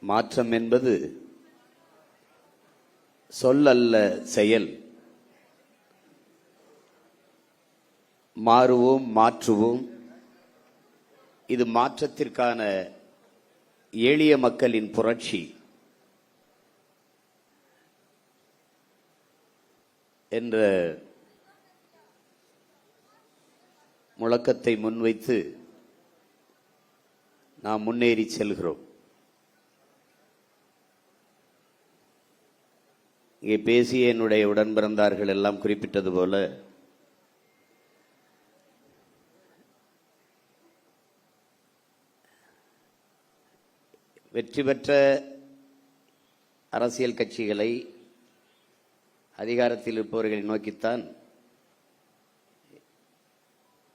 மாற்றம் என்பது சொல் அல்ல, செயல். மாறுவோம், மாற்றுவோம். இது மாற்றத்திற்கான எளிய மக்களின் புரட்சி என்ற முழக்கத்தை முன்வைத்து நாம் முன்னேறி செல்கிறோம். இங்கே பேசிய என்னுடைய உடன் பிறந்தார்கள் எல்லாம் குறிப்பிட்டது போல வெற்றி பெற்ற அரசியல் கட்சிகளை அதிகாரத்தில் இருப்பவர்களை நோக்கித்தான்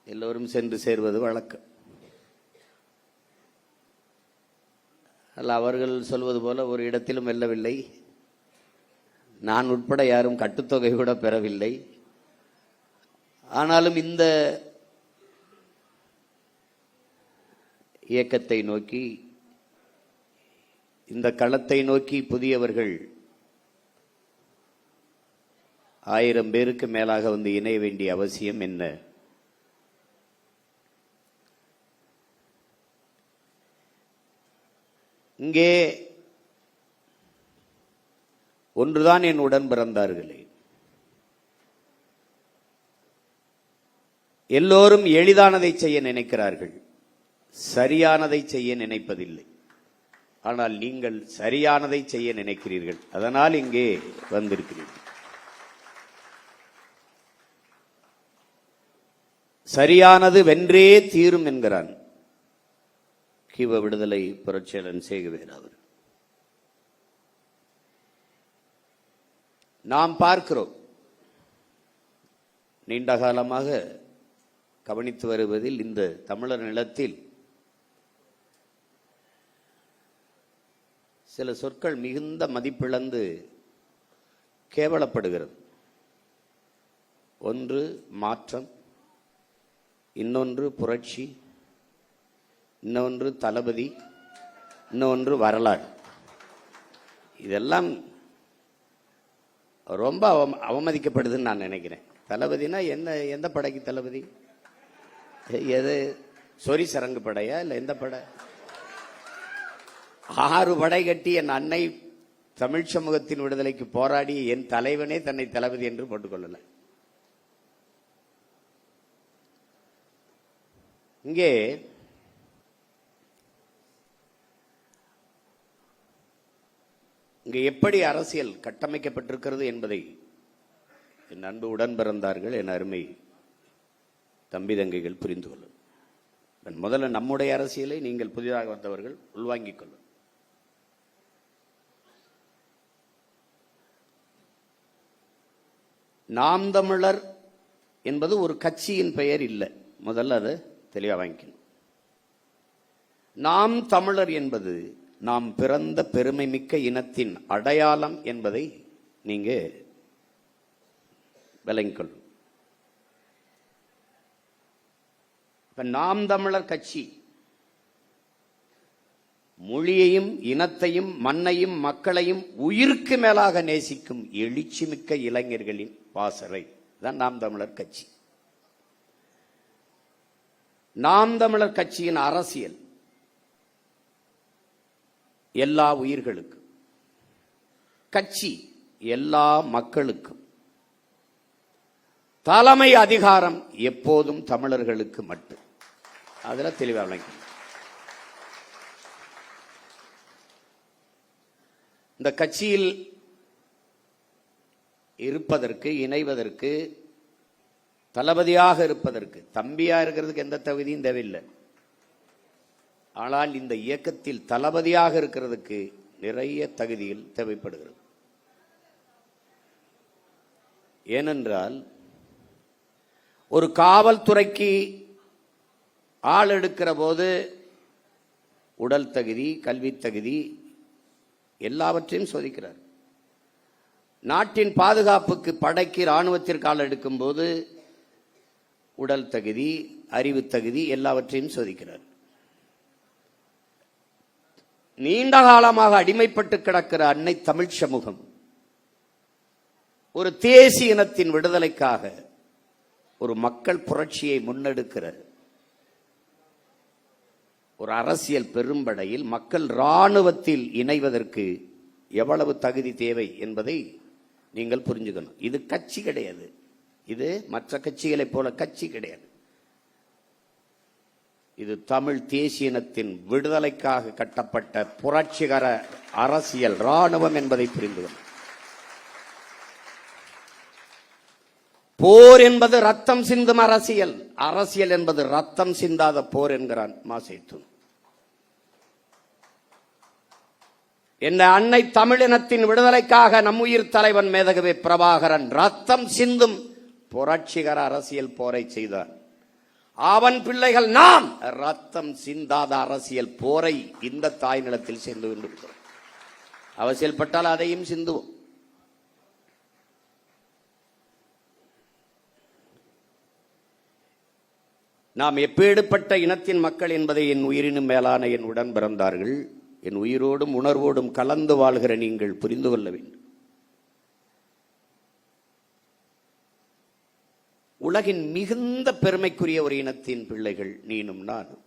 எல்லோரும் சென்று சேர்வது வழக்கம். அல்ல, அவர்கள் சொல்வது போல ஒரு இடத்திலும் வெல்லவில்லை. நான் உட்பட யாரும் கட்டுத்தொகை கூட பெறவில்லை. ஆனாலும் இந்த இயக்கத்தை நோக்கி, இந்த களத்தை நோக்கி புதியவர்கள் 1000 பேருக்கு மேலாக வந்து இணைய வேண்டிய அவசியம் என்ன? இங்கே ஒன்றுதான் என் உடன் பிறந்தார்களே, எல்லோரும் எளிதானதை செய்ய நினைக்கிறார்கள், சரியானதை செய்ய நினைப்பதில்லை. ஆனால் நீங்கள் சரியானதை செய்ய நினைக்கிறீர்கள். அதனால் இங்கே வந்திருக்கிறீர்கள். சரியானது வென்றே தீரும் என்கிறான் கிவ விடுதலை புரட்சியாளன் சேகுவேர் அவர். நாம் பார்க்கிறோம், நீண்ட காலமாக கவனித்து வருவதில் இந்த தமிழர் நிலத்தில் சில சொற்கள் மிகுந்த மதிப்பிழந்து கேவலப்படுகிறது. ஒன்று மாற்றம், இன்னொன்று புரட்சி, இன்னொன்று தளபதி, இன்னொன்று வரலாறு. இதெல்லாம் ரொம்ப அவமதிக்கப்படுதுன்னு நான் நினைக்கிறேன். தளபதினா என்ன? எந்த படைக்கு தளபதி? எது சொரி சரங்கு படையா இல்லை எந்த படை? 6 படை கட்டி என் அன்னை தமிழ் சமூகத்தின் விடுதலைக்கு போராடி என் தலைவனே தன்னை தளபதி என்று போட்டுக்கொள்ளல. இங்கே எப்படி அரசியல் கட்டமைக்கப்பட்டிருக்கிறது என்பதை என் அன்பு உடன் பிறந்தார்கள், என் அருமை தம்பி தங்கைகள் புரிந்து கொள்ளும். முதல்ல நம்முடைய அரசியலை நீங்கள் புதிதாக வந்தவர்கள் உள்வாங்கிக் கொள்ளும். நாம் தமிழர் என்பது ஒரு கட்சியின் பெயர் இல்லை. முதல்ல அதை தெளிவாக வாங்கிக்கணும். நாம் தமிழர் என்பது நாம் பிறந்த பெருமை மிக்க இனத்தின் அடையாளம் என்பதை நீங்க விளங்கிக் கொள்ளும். இப்ப நாம் தமிழர் கட்சி மொழியையும் இனத்தையும் மண்ணையும் மக்களையும் உயிருக்கு மேலாக நேசிக்கும் எழுச்சி மிக்க இளைஞர்களின் பாசறை தான் நாம் தமிழர் கட்சி. நாம் தமிழர் கட்சியின் அரசியல் எல்லா உயிர்களுக்கும், கட்சி எல்லா மக்களுக்கும், தலைமை அதிகாரம் எப்போதும் தமிழர்களுக்கு மட்டும். அதுல தெளிவாக விளங்கி, இந்த கட்சியில் இருப்பதற்கு, இணைவதற்கு, தளபதியாக இருப்பதற்கு, தம்பியா இருக்கிறதுக்கு எந்த தகுதியும் தேவையில்லை. ஆனால் இந்த இயக்கத்தில் தளபதியாக இருக்கிறதுக்கு நிறைய தகுதிகள் தேவைப்படுகிறது. ஏனென்றால் ஒரு காவல்துறைக்கு ஆள் எடுக்கிற போது உடல் தகுதி, கல்வி தகுதி எல்லாவற்றையும் சோதிக்கிறார். நாட்டின் பாதுகாப்புக்கு, படைக்கு, இராணுவத்திற்கு ஆள் எடுக்கும் போது உடல் தகுதி, அறிவு தகுதி எல்லாவற்றையும் சோதிக்கிறார். நீண்ட காலமாக அடிமைப்பட்டு கிடக்கிற அன்னை தமிழ் சமூகம் ஒரு தேசிய இனத்தின் விடுதலைக்காக ஒரு மக்கள் புரட்சியை முன்னெடுக்கிற ஒரு அரசியல் பெரும்படையில் மக்கள் இராணுவத்தில் இணைவதற்கு எவ்வளவு தகுதி தேவை என்பதை நீங்கள் புரிஞ்சுக்கணும். இது கட்சி கிடையாது, இது மற்ற கட்சிகளைப் போல கட்சி கிடையாது. இது தமிழ் தேசிய இனத்தின் விடுதலைக்காக கட்டப்பட்ட புரட்சிகர அரசியல் இராணுவம் என்பதை புரிந்து கொள்ளும். போர் என்பது ரத்தம் சிந்தும் அரசியல், அரசியல் என்பது ரத்தம் சிந்தாத போர் என்கிறான் மாசேத்து. என்ன அன்னை தமிழினத்தின் விடுதலைக்காக நம் உயிர் தலைவன் மேதகவி பிரபாகரன் ரத்தம் சிந்தும் புரட்சிகர அரசியல் போரை செய்தார். அவன் பிள்ளைகள் நாம் ரத்தம் சிந்தாத அரசியல் போரை இந்த தாய் நிலத்தில் செய்து கொண்டிருக்கிறோம். அவசியப்பட்டால் அதையும் சிந்துவோம். நாம் எப்பேடுபட்ட இனத்தின் மக்கள் என்பதை என் உயிரினும் மேலான என் உடன் பிறந்தார்கள், என் உயிரோடும் உணர்வோடும் கலந்து வாழ்கிற நீங்கள் புரிந்து கொள்ள வேண்டும். உலகின் மிகுந்த பெருமைக்குரிய ஒரு இனத்தின் பிள்ளைகள் நீனும் நானும்.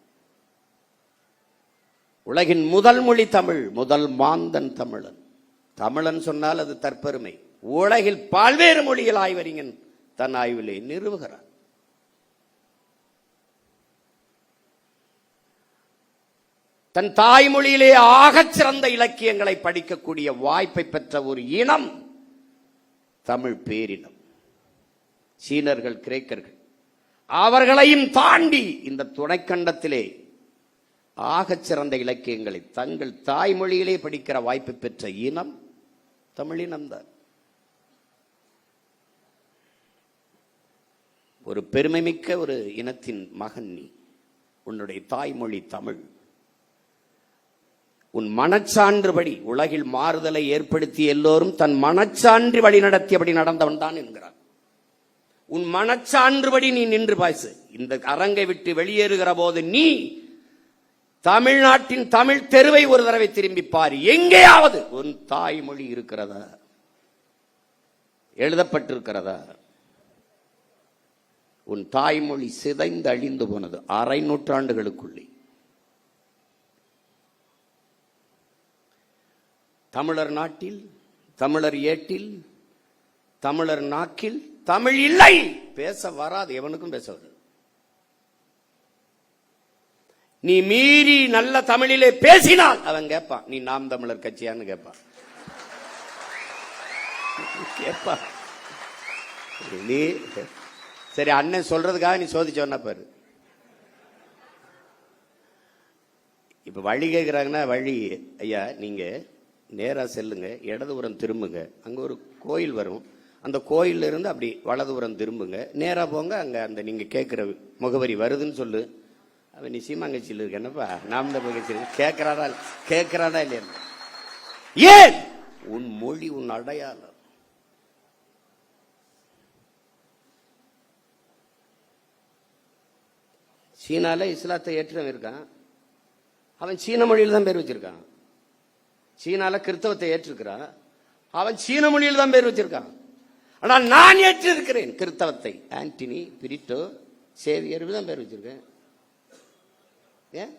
உலகின் முதல் மொழி தமிழ், முதல் மாந்தன் தமிழன். தமிழன் சொன்னால் அது தற்பெருமை. உலகில் பல்வேறு மொழிகள் ஆய்வறிஞன் தன் ஆய்விலே நிறுவுகிறார். தன் தாய்மொழியிலே ஆகச் சிறந்த இலக்கியங்களை படிக்கக்கூடிய வாய்ப்பை பெற்ற ஒரு இனம் தமிழ் பேரினம். சீனர்கள், கிரேக்கர்கள் அவர்களையும் தாண்டி இந்த துணைக்கண்டத்திலே ஆகச் சிறந்த இலக்கியங்களை தங்கள் தாய்மொழியிலே படிக்கிற வாய்ப்பு பெற்ற இனம் தமிழினம்தான். ஒரு பெருமைமிக்க ஒரு இனத்தின் மகன் நீ. உன்னுடைய தாய்மொழி தமிழ். உன் மனச்சான்றுபடி உலகில் மாறுதலை ஏற்படுத்தி எல்லோரும் தன் மனச்சான்று வழி நடத்தியபடி நடந்தவன் தான் என்கிறான். உன் மனச்சான்றுபடி நீ நின்று பாய்சு. இந்த அரங்கை விட்டு வெளியேறுகிற போது நீ தமிழ்நாட்டின் தமிழ் தெருவை ஒரு தடவை திரும்பி பாரு. எங்கேயாவது உன் தாய்மொழி இருக்கிறதா, எழுதப்பட்டிருக்கிறதா? உன் தாய்மொழி சிதைந்து அழிந்து போனது அரை நூற்றாண்டுகளுக்குள்ளே. தமிழர் நாட்டில், தமிழர் ஏட்டில், தமிழர் நாக்கில் தமிழ் இல்லை. பேச வராது, எவனுக்கும் பேச வராது. நீ மீறி நல்ல தமிழிலே பேசினால் அவன் கேட்பான், நீ நாம் தமிழர் கட்சியான்னு கேட்பான். கேட்பான். நீ சரி அண்ணன் சொல்றதுக்காக நீ சோதிச்சோன்னா பாரு. இப்ப வழி கேட்கிறாங்கன்னா, வழி ஐயா நீங்க நேரா செல்லுங்க, இடதுபுறம் திரும்புங்க, அங்க ஒரு கோயில் வரும், அந்த கோயில்ல இருந்து அப்படி வலதுபுறம் திரும்புங்க, நேரா போங்க, அங்க அந்த நீங்க கேட்கிற முகவரி வருதுன்னு சொல்லு. அவன் நீ சீமாங்கட்சியில் இருக்க என்னப்பா, நாம் தான் கேட்கிறாடா இல்லையா? ஏன்? உன் மொழி, உன் அடையாளம். சீனால இஸ்லாத்தை ஏற்றவன் இருக்கான், அவன் சீன மொழியில் தான் பேர் வச்சிருக்கான். சீனால கிறிஸ்தவத்தை ஏற்றிருக்கிறான், அவன் சீன மொழியில் தான் பேர் வச்சிருக்கான். ஆனால் நான் ஏற்றிருக்கிறேன் கிறிஸ்தவத்தை. ஆண்டனி, பிரிட்டோ, சேவியர் தான் பேர் வச்சிருக்கேன். ஏன்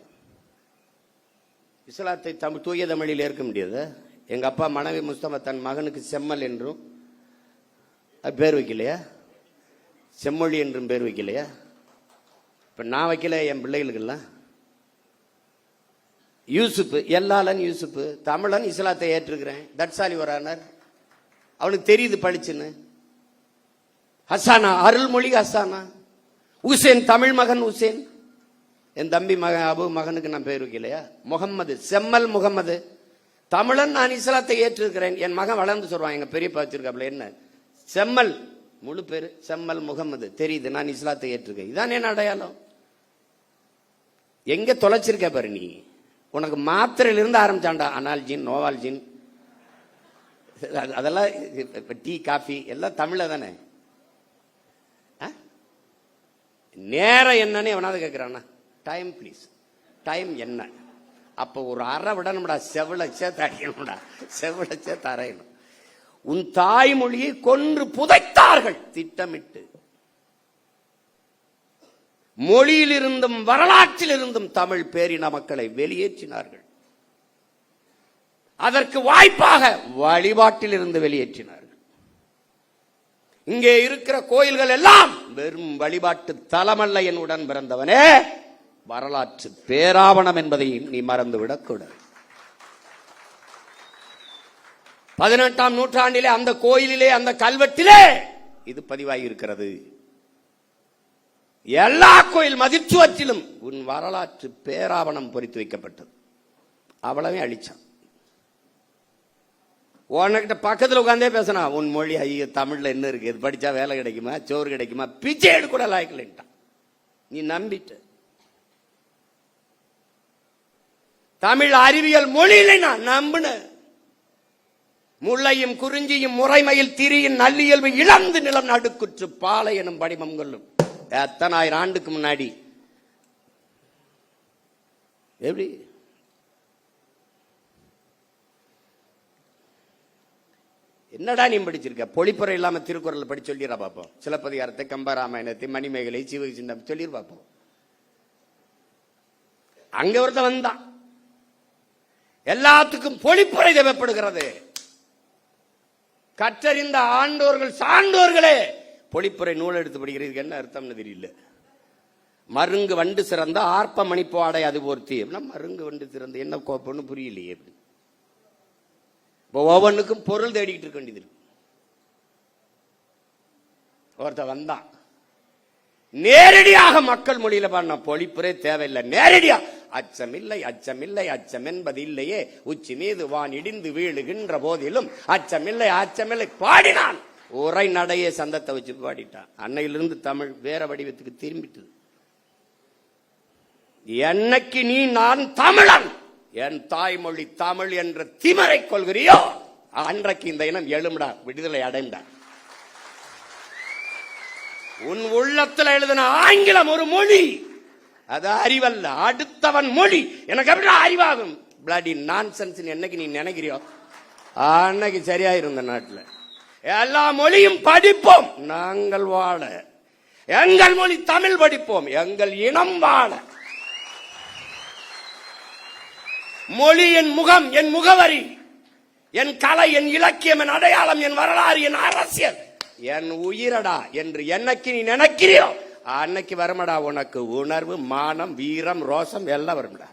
இஸ்லாத்தை தமிழ் தூய தமிழில் ஏற்க முடியாது? எங்க அப்பா மனைவி முஸ்தபா தன் மகனுக்கு செம்மல் என்றும் அது பேர் வைக்கலையா? செம்மொழி என்றும் பேர் வைக்கலையா? இப்ப நான் வைக்கல, என் பிள்ளைகளுக்கெல்லாம். யூசுப், எல்லாலன் யூசுப், தமிழன், இஸ்லாத்தை ஏற்றுக்கிறேன். தட்சாலி வரானர், அவனுக்கு தெரியுது படிச்சுன்னு. ஹசானா, அருள்மொழி ஹசானா. உசேன், தமிழ் மகன் உசேன். என் தம்பி மகன் அபு மகனுக்கு நான் பேர் வைக்கலையா? முகம்மது, செம்மல் முகம்மது. தமிழன், நான் இஸ்லாத்தை ஏற்றிருக்கிறேன். என் மகன் வளர்ந்து சொல்றான், எங்க பெரியப்பா வச்சிருக்காப்ல என்ன செம்மல், முழு பேரு செம்மல் முகம்மது. தெரியுது நான் இஸ்லாத்தை ஏற்றிருக்கேன். இதான் என்ன அடையாளம்? எங்க தொலைச்சிருக்க பாரு நீ. உனக்கு மாத்திரையிலிருந்து ஆரம்பிச்சான்டா, அனால்ஜின், நோவால்ஜின், அதெல்லாம் டீ காஃபி எல்லாம் தமிழ்ல தானே. நேரம் என்னன்னு எவனாவது கேட்கிறானா? டைம் ப்ளீஸ், டைம் என்ன? அப்ப ஒரு அறை விடணும்டா, செவிலச்சே தரையணும்டா, செவிலச்சே தரையணும். உன் தாய்மொழியை கொன்று புதைத்தார்கள் திட்டமிட்டு. மொழியில் இருந்தும் வரலாற்றில் இருந்தும் தமிழ் பேரின மக்களை வெளியேற்றினார்கள். அதற்கு வாய்ப்பாக வழிபாட்டில் இருந்து வெளியேற்றினார்கள். இங்கே இருக்கிற கோயில்கள் எல்லாம் வெறும் வழிபாட்டு தலமல்ல. என் உடன் பிறந்தவனே, வரலாற்று பேராவணம் என்பதையும் நீ மறந்துவிடக் கூடாது. 18ஆம் நூற்றாண்டிலே அந்த கோயிலிலே, அந்த கல்வெட்டிலே இது பதிவாகி இருக்கிறது. எல்லா கோயில் மதிச்சுவற்றிலும் உன் வரலாற்று பேராவணம் பொறித்து வைக்கப்பட்டது. அவ்வளவே அழிச்சான். உனக்கிட்ட பக்கத்தில் உட்காந்தே பேசினா, உன் மொழி ஐயோ தமிழ்ல என்ன இருக்கு, இது படிச்சா வேலை கிடைக்குமா, சோறு கிடைக்குமா, பிச்சை எடுக்கூட லாய்க்கலன்ட்டான். நீ நம்பிட்ட. தமிழ் அறிவியல் மொழியில நான் நம்பின. முல்லையும் குறிஞ்சியும் முறைமையில் திரியின் நல்லியல்பு இழந்து நிலம் நடுக்குற்று பாலை எனும் படிமம் கொள்ளும். எத்தனை ஆயிரம் ஆண்டுக்கு முன்னாடி எப்படி என்னடா நீ படிச்சிருக்க? பொழிப்புரை இல்லாம திருக்குறள் படி சொல்லிடுறா பாப்போம். சிலப்பதிகாரத்தை, கம்பராமாயணத்தை, மணிமேகலை, சிவகி சின்னம் சொல்லிடு பாப்போம். அங்க ஒருத்த வந்தான். எல்லாத்துக்கும் பொழிப்புரை தேவைப்படுகிறது. கற்றறிந்த ஆண்டோர்கள் சான்றோர்களே பொழிப்புரை நூல் எடுத்து படிக்கிறதுக்கு என்ன அர்த்தம்னு தெரியல. மருங்கு வண்டு சிறந்த ஆர்ப்ப மணிப்பாடை அது போர்த்தி. மருங்கு வண்டு சிறந்த என்ன கோப்பன்னு புரியலையே. ஒவ்வொன்றுக்கும் பொருள் தேடிக்கிட்டு இருக்க வேண்டியது இருக்கு. ஒருத்த வந்தான், நேரடியாக மக்கள் மொழியில பாடின பொழிப்புரை தேவையில்லை. நேரடியா அச்சமில்லை அச்சமில்லை அச்சம் என்பது இல்லையே, உச்சி மீது வான் இடிந்து வீழுகின்ற போதிலும் அச்சமில்லை அச்சமில்லை பாடினான். உரை நடையே சந்தத்தை வச்சு பாடிட்டான். அன்னையிலிருந்து தமிழ் வேற வடிவத்துக்கு திரும்பிட்டு. என்னைக்கு நீ நான் தமிழன், என் தாய்மொழி தமிழ் என்ற திமரை கொள்கிறியோ, அன்றைக்கு இந்த இனம் எழும்டா, விடுதலை அடைந்தா. உன் உள்ளத்தில் எழுதின ஆங்கிலம் ஒரு மொழி, அது அறிவல்ல, அடுத்தவன் மொழி. எனக்கு எப்படி அறிவாகும்? பிளடி நான்சென்ஸ் என்னைக்கு நீ நினைக்கிறியோ அன்னைக்கு சரியாயிரும். இந்த நாட்டில் எல்லா மொழியும் படிப்போம், நாங்கள் வாழ. எங்கள் மொழி தமிழ் படிப்போம், எங்கள் இனம் வாழ. மொழி என் முகம், என் முகவரி, என் கலை, என் இலக்கியம், என் அடையாளம், என் வரலாறு, என் அரசியல், என் உயிரடா என்று என்னைக்கு நீ நினைக்கிறியோ அன்னைக்கு வருமடா உனக்கு உணர்வு, மானம், வீரம், ரோசம் எல்லாம் வரும்டா.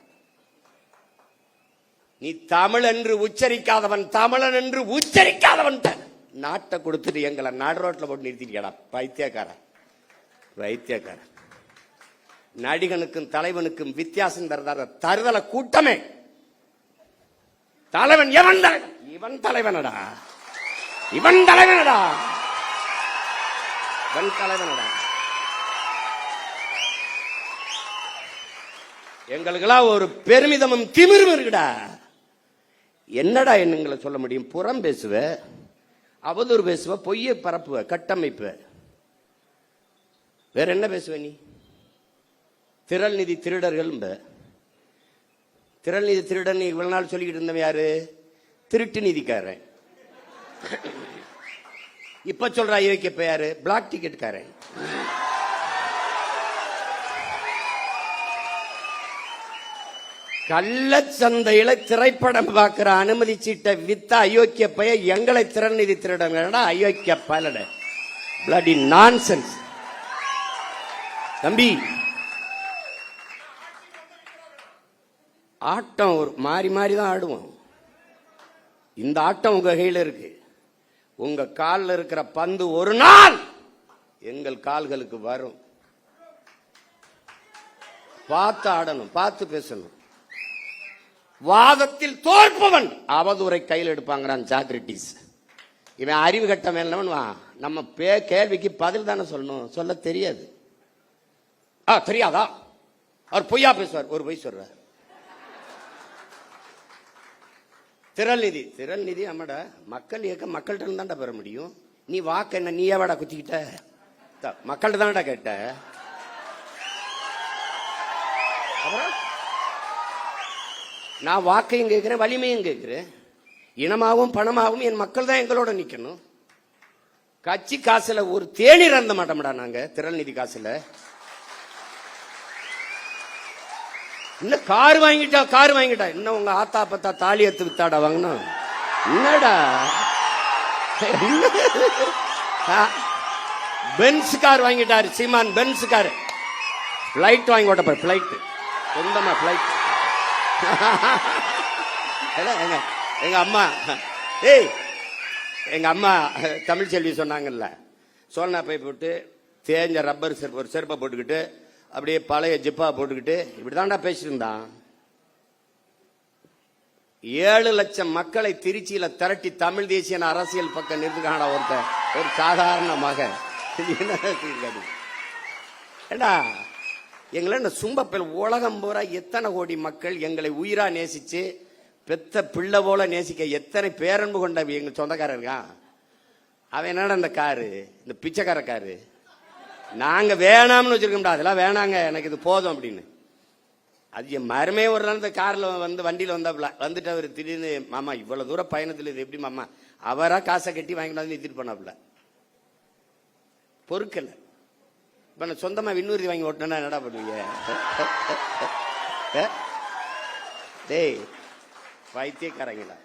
நீ தமிழ் என்று உச்சரிக்காதவன், தமிழன் என்று உச்சரிக்காதவன் நாட்டை கொடுத்துட்டு எங்களை நடு ரோட்ல போட்டு நிறுத்திட்டியடா. பைத்தியக்கார வைத்தியக்கார. நடிகனுக்கும் தலைவனுக்கும் வித்தியாசம் தருதல கூட்டமே. தலைவன் எவன்? இவன் தலைவனடா, இவன் தலைவனடா, இவன் தலைவனடா. எங்களுக்கெல்லாம் ஒரு பெருமிதமும் திமிரும் இருக்குடா. என்னடா என்னங்களை சொல்ல முடியும்? புறம் பேசுவ, அவதூறு பேசுவ, பொய்யை பரப்புவ, கட்டமைப்புவ, வேற என்ன பேசுவ நீ? திரள் நிதி திருடர்கள். திரள் நிதி திருடன் இவ்வளவு நாள் சொல்லிக்கிட்டு இருந்தவன் யாரு? திருட்டு நிதிக்காரன். இப்ப சொல்ற ஐயோக்கியப்ப யாரு? பிளாக் டிக்கெட்காரன். கள்ளச்சந்தையில திரைப்படம் பார்க்கிற அனுமதி சீட்டை வித்த அயோக்கிய பைய எங்களை திறன் நிதி திருடங்கடா. அயோக்கிய பலட பிளடி நான்சென்ஸ். தம்பி, ஆட்டம் ஒரு மாறி மாறி தான் ஆடுவோம். இந்த ஆட்டம் உங்க கையில் இருக்கு. உங்க காலில் இருக்கிற பந்து ஒரு நாள் எங்கள் கால்களுக்கு வரும். பார்த்து ஆடணும், பார்த்து பேசணும். வாதத்தில் தோற்பவன் அவதூறை கையில் எடுப்பாங்கிறான் சாக்ரட்டிஸ். இவன் அறிவு கட்டம் என்னவன்? நம்ம கேள்விக்கு பதில் தானே சொல்லணும், சொல்ல தெரியாது. தெரியாதா? அவர் பொய்யா பேசுவார், ஒரு பொய் சொல்றார். திரள் நிதி, திரள் நிதி அம்மடா மக்கள் இயக்கம் மக்கள்கிட்ட தான்டா பெற முடியும். நீ வாக்கு என்ன நீ எவடா குத்திக்கிட்ட? மக்கள்கிட்ட தானடா கேட்ட. நான் வாக்கையும் கேட்கிறேன், வலிமையும் கேட்கிறேன். இனமாகவும் பணமாகவும் என் மக்கள் தான் எங்களோட நிக்கணும். கட்சி காசுல ஒரு தேநீர் அருந்த மாட்டோம்டா நாங்க, திரள் நிதி காசுல. இன்னும் கார் வாங்கிட்டா இன்னும் உங்க ஆத்தா பத்தா தாலி எடுத்து வித்தாடா வாங்கணும். என்னடா பென்ஸ் கார் வாங்கிட்டாரு சீமான், பென்ஸ் கார். பிளைட் வாங்கி ஓட்ட போய், பிளைட் சொந்தமா பிளைட். எங்க அம்மா எங்க அம்மா தமிழ் செல்வி சொன்னாங்கல்ல, சோழனா பை போட்டு தேஞ்ச ரப்பர் செருப்பு, ஒரு செருப்பை போட்டுக்கிட்டு அப்படியே பழைய ஜிப்பா போட்டுக்கிட்டு இப்படிதான்டா பேசியிருந்தான். 7 லட்சம் மக்களை திருச்சியில திரட்டி தமிழ் தேசிய அரசியல் பக்கம் நிறுத்துக்கான ஒருத்தர், ஒரு சாதாரண மகன். ஏண்டா எங்களை சும்பப்பல் உலகம் பூரா எத்தனை கோடி மக்கள் எங்களை உயிரா நேசிச்சு பெத்த பிள்ளை போல நேசிக்க எத்தனை பேரன்பு கொண்ட எங்க சொந்தக்காரர் இருக்கான். அவன் என்னடா இந்த காரு, இந்த பிச்சைக்கார காரு நாங்க வேணாம்னு வச்சிருக்கோம்டா, அதெல்லாம் வேணாங்க எனக்கு இது போதும் அப்படின்னு. அது என் மருமே ஒரு நாள் இந்த கார்ல வந்து வண்டியில வந்தாப்புல, வந்துட்டு அவர் திடீர்னு மாமா இவ்வளவு தூரம் பயணத்தில் இது எப்படி மாமா, அவரா காசை கட்டி வாங்கிட்டு நிறுத்திட்டு போனாப்புல. பொறுக்கல. இப்ப நான் சொந்தமா விண்ணூர்தி வாங்கி ஓட்டினா என்னடா பண்ணுவீங்க? டேய் வைத்தியக்காரங்களா,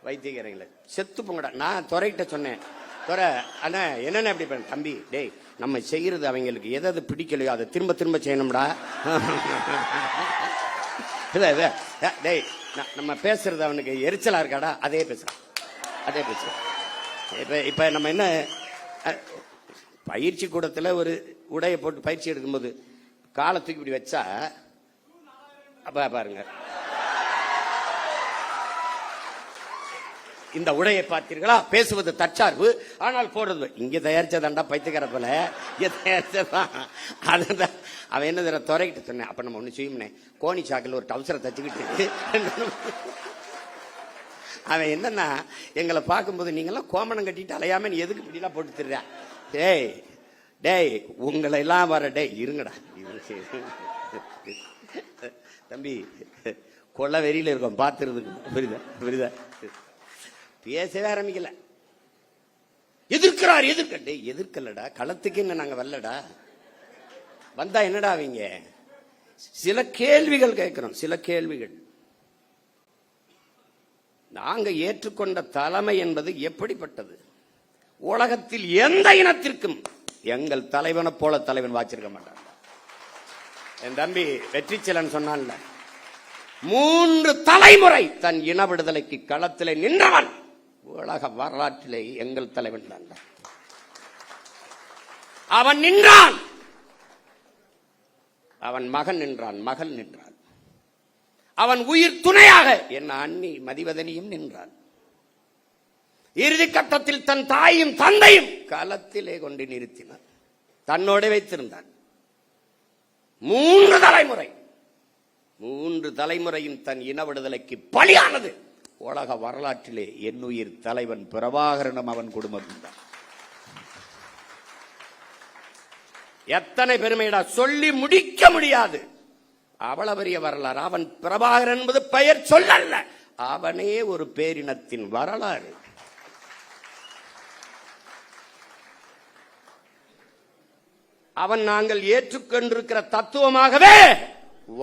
வைத்தியக்காரங்களா செத்து போங்கடா. நான் துறைகிட்ட சொன்னேன், துறை அண்ணா என்னென்ன எப்படி பண்ண தம்பி, டேய் நம்ம செய்யறது அவங்களுக்கு எதாவது பிடிக்கலையோ அதை திரும்ப திரும்ப செய்யணும்டா. டேய் நம்ம பேசுறது அவனுக்கு எரிச்சலா இருக்காடா, அதே பேசுறான். இப்ப நம்ம என்ன பயிற்சி கூடத்துல ஒரு உடைய போட்டு பயிற்சி எடுக்கும்போது காலத்துக்கு இப்படி வச்சா அப்ப பாருங்க, இந்த உடையை பார்த்தீர்களா, பேசுவது தற்சார்பு ஆனால் போடுறது இங்க தயாரிச்சதாண்டா பைத்தியக்கார போல, இங்க தயாரிச்சதான். அதுதான் அவன் என்ன துறைக்கிட்டு சொன்னேன். அப்ப நம்ம ஒண்ணு செய்யும்னே, கோணி சாக்கில் ஒரு டவுசரை தச்சுக்கிட்டு அவன் என்னன்னா எங்களை பார்க்கும்போது நீங்கெல்லாம் கோமணம் கட்டிட்டு அலையாம நீ எதுக்கு இப்படிலாம் போட்டு திர்ற, டேய் டேய் உங்களை எல்லாம் வர, டேய் இருங்கடா தம்பி கொள்ள வெறியில இருக்கும் பாத்துறதுக்கு, புரியுதா புரியுதா. பேசவே ஆரம்பிக்கல, எதிர்க்கிறார் எதிர்க்கட்டே, எதிர்க்கலடா களத்துக்கு என்ன நாங்க வரலடா, வந்தா என்னடா அவங்க சில கேள்விகள் கேட்கிறோம், சில கேள்விகள். நாங்க ஏற்றுக்கொண்ட தலைமை என்பது எப்படிப்பட்டது? உலகத்தில் எந்த இனத்திற்கும் எங்கள் தலைவனை போல தலைவன் வாச்சிருக்க மாட்டான். என் தம்பி வெற்றிச்செலன் சொன்னான்ல, 3 தலைமுறை தன் இன விடுதலைக்கு களத்திலே நின்றவன் உலக வரலாற்றிலே எங்கள் தலைவன் தான். அவன் நின்றான், அவன் மகன் நின்றான், மகள் நின்றான், அவன் உயிர் துணையாக என் அண்ணி மதிவதனியும் நின்றான். இறுதி கட்டத்தில் தன் தாயும் தந்தையும் களத்திலே கொண்டு நிறுத்தினார், தன்னோட வைத்திருந்தான். 3 தலைமுறை, 3 தலைமுறையின் தன் இன விடுதலைக்கு பலியானது உலக வரலாற்றிலே என் உயிர் தலைவன் பிரபாகரனும் அவன் குடும்பம் தான். எத்தனை பெருமைடா, சொல்லி முடிக்க முடியாது. அவ்வளவு பெரிய வரலாறு. அவன் பிரபாகரன் என்பது பெயர் சொல்லல்ல, அவனே ஒரு பேரினத்தின் வரலாறு. அவன் நாங்கள் ஏற்றுக்கொண்டிருக்கிற தத்துவமாகவே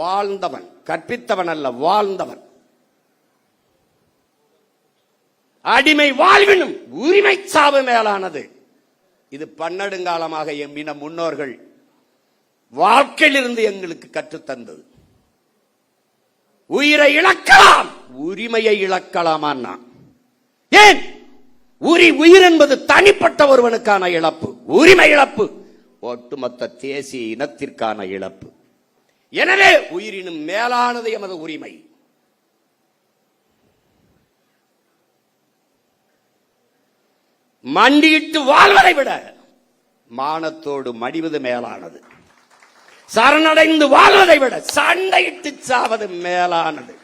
வாழ்ந்தவன், கற்பித்தவன் அல்ல, வாழ்ந்தவன். அடிமை வாழ்வினும் உரிமை சாவு மேலானது. இது பன்னெடுங்காலமாக எம்மின முன்னோர்கள் வாழ்க்கையிலிருந்து எங்களுக்கு கற்றுத்தந்தது. உயிரை இழக்கலாம், உரிமையை இழக்கலாமா? ஏன்? உயிர் என்பது தனிப்பட்ட ஒருவனுக்கான இழப்பு, உரிமை இழப்பு ஒட்டுமொத்த தேசிய இனத்திற்கான இழப்பு. எனவே உயிரினும் மேலானது எமது உரிமை. மண்டியிட்டு வாழ்வதை விட மானத்தோடு மடிவது மேலானது. சரணடைந்து வாழ்வதை விட சண்டையிட்டு சாவது மேலானது.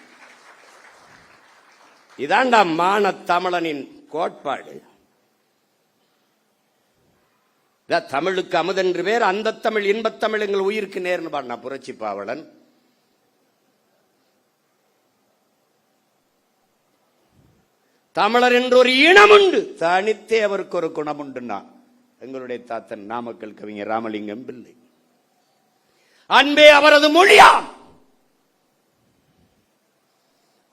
இதாண்டா மான தமிழனின் கோட்பாடு. தமிழுக்கு அமுதென்று பேர், அந்த தமிழ் இன்பத்தமிழ் எங்கள் உயிருக்கு நேர்னு பாடினா புரட்சி பாவலன். தமிழர் என்று ஒரு இனம் உண்டு, தனித்தே அவருக்கு ஒரு குணம் உண்டுன்னா எங்களுடைய தாத்தன் நாமக்கல் கவிஞர் ராமலிங்கம் பிள்ளை. அன்பே அவரது மொழியாம்,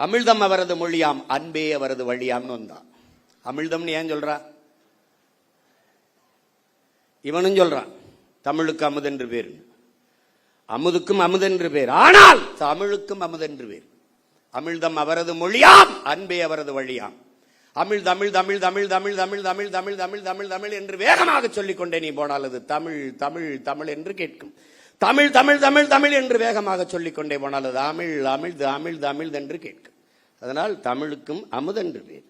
அமிழ்தம் அவரது மொழியாம், அன்பே அவரது வழியாம்னு வந்தான். அமிழ்தம்னு ஏன் சொல்றா? இவனும் சொல்றான் தமிழுக்கு அமுதென்று பேர், அமுதுக்கும் அமுதென்று பேர், ஆனால் தமிழுக்கும் அமுதென்று பேர். அமிழ்தம் அவரது மொழியாம், அன்பே அவரது வழியாம். அமிழ் தமிழ் தமிழ் தமிழ் தமிழ் தமிழ் தமிழ் தமிழ் தமிழ் தமிழ் தமிழ் என்று வேகமாக சொல்லிக் கொண்டே நீ போனால் அது தமிழ் தமிழ் தமிழ் என்று கேட்கும். தமிழ் தமிழ் தமிழ் தமிழ் என்று வேகமாக சொல்லிக் கொண்டே போனால் அது அமிழ் அமிழ்து அமிழ்து அமிழ்து என்று கேட்கும். அதனால் தமிழுக்கும் அமுதென்று பேர்.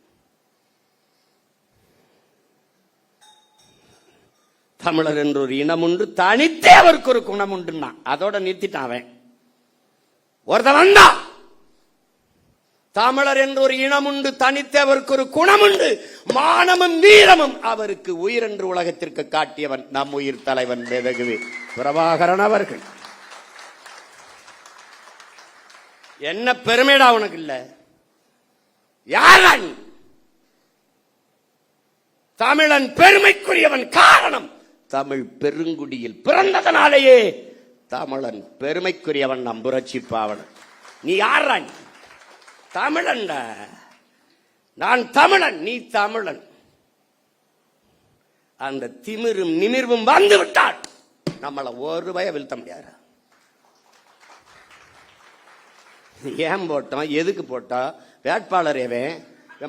தமிழர் என்று ஒரு இனம் உண்டு, தனித்தே அவருக்கு ஒரு குணம் உண்டுன்னா அதோட நிறுத்திட்டான் அவன். ஒருத்த வந்தா தமிழர் என்று ஒரு இனம் உண்டு, தனித்தே அவருக்கு ஒரு குணம் உண்டு, மானமும் வீரமும் அவருக்கு உயிர் என்று உலகத்திற்கு காட்டியவன் நம் உயிர் தலைவன் வேதகுவி பிரபாகரன் அவர்கள். என்ன பெருமைடா உனக்கு இல்ல? யாரன் தமிழன் பெருமைக்குரியவன்? காரணம் தமிழ் பெருங்குடியில் பிறந்ததனாலேயே தமிழன் பெருமைக்குரியவன். நம் புரட்சி பாவலன். நீ யாரான்? தமிழன். நான் தமிழன், நீ தமிழன். அந்த திமிரும் நிமிர்வும் வந்து விட்டால் நம்மளை ஒரு பய வீழ்த்த முடியாது. ஏன் போட்டோம், எதுக்கு போட்டோம், வேட்பாளர் எவன்,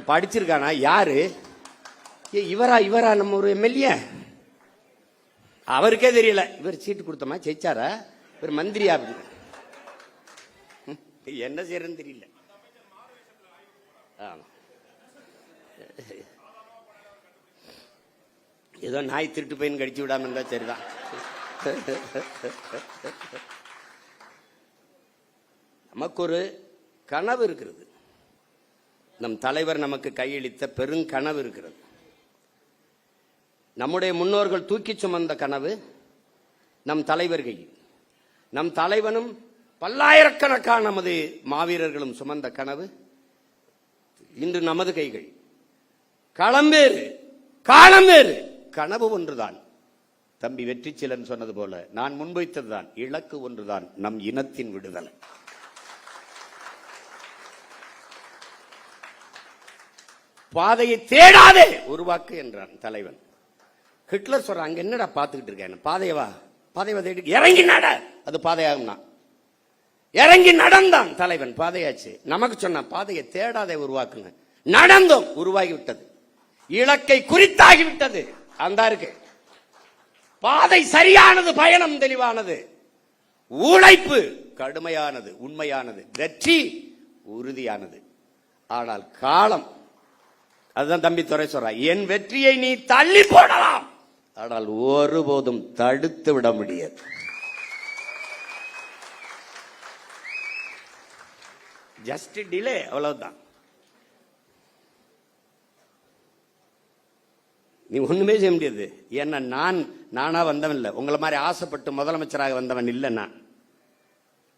படிச்சிருக்கானா, யாரு, இவரா இவரா நம்ம ஒரு எம்எல்ஏ அவருக்கே தெரியல. இவர் சீட்டு கொடுத்தோமா, ஜெயிச்சாரா, இவர் மந்திரியா, என்ன செய்யறன்னு தெரியல. ஏதோ நாய் திருட்டு பையன் கடிச்சு விடாம இருந்தா சரிதான். நமக்கு ஒரு கனவு இருக்கிறது, நம் தலைவர் நமக்கு கையளித்த பெருங்கனவு இருக்கிறது. நம்முடைய முன்னோர்கள் தூக்கி சுமந்த கனவு நம் தலைவர் கையில், நம் தலைவனும் பல்லாயிரக்கணக்கான நமது மாவீரர்களும் சுமந்த கனவு இன்று நமது கைகள். களம் வேறு, காலம் வேறு, கனவு ஒன்றுதான். தம்பி வெற்றிச்சீலன் சொன்னது போல நான் முன்வைத்ததுதான், இலக்கு ஒன்றுதான், நம் இனத்தின் விடுதலை. பாதையை தேடாதே உருவாக்கு என்றான் தலைவன். ஹிட்லர் சொல்றான், அங்க என்னடா பாத்துக்கிட்டு இருக்கேன், பாதையவா பாதையவா தேடி இறங்கி நட, அது பாதையாகும்னா இறங்கி நடந்தான் தலைவன், பாதையாச்சு. நமக்கு சொன்ன பாதையை தேடாதே உருவாக்குங்க, நடந்தோம், உருவாகி விட்டது, இலக்கை குறித்தாகி விட்டது. அந்த இருக்கு பாதை சரியானது, பயணம் தெளிவானது, உழைப்பு கடுமையானது, உண்மையானது, வெற்றி உறுதியானது. ஆனால் காலம், அதுதான் தம்பி துரை சொல்ற, என் வெற்றியை நீ தள்ளி போடலாம், ஆனால் ஒருபோதும் தடுத்து விட முடியாது. ஜஸ்ட் டிலே, அவ்வளவுதான். நீ ஒண்ணுமே செய்ய முடியாது. ஏன்னா நானா வந்தவன் இல்லை, உங்களை மாதிரி ஆசைப்பட்டு முதலமைச்சராக வந்தவன் இல்லை. நான்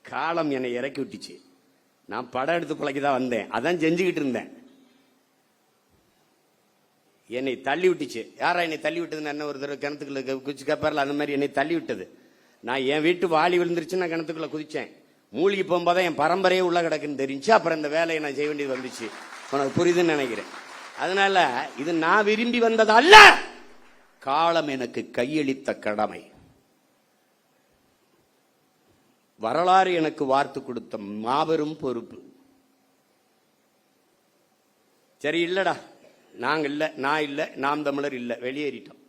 காலம் என்னை இறக்கி விட்டுச்சு, நான் படம் எடுத்து பிழைக்குதான் வந்தேன், அதான் செஞ்சுக்கிட்டு இருந்தேன். என்னை தள்ளி விட்டுச்சு. யாரா என்னை தள்ளி விட்டதுன்னு என்ன ஒரு தடவை கிணத்துக்குள்ள குதிச்சு கேப்பார்ல, அந்த மாதிரி என்னை தள்ளி விட்டது. நான் என் வீட்டு வாளி விழுந்துருச்சு, நான் கிணத்துக்குள்ள குதிச்சேன். மூழ்கி போகும்போது என் பரம்பரையே உள்ள கிடக்குன்னு தெரிஞ்சு, அப்புறம் இந்த வேலையை நான் செய்ய வேண்டியது வந்துச்சு. உனக்கு புரியுதுன்னு நினைக்கிறேன். அதனால இது நான் விரும்பி வந்தது அல்ல, காலம் எனக்கு கையளித்த கடமை. வரலாறு எனக்கு வார்த்து கொடுத்த மாபெரும் பொறுப்பு. சரி இல்லடா, நாங்க இல்ல, நான் இல்ல, நாம் தமிழர் இல்ல, வெளியேறிட்டோம்.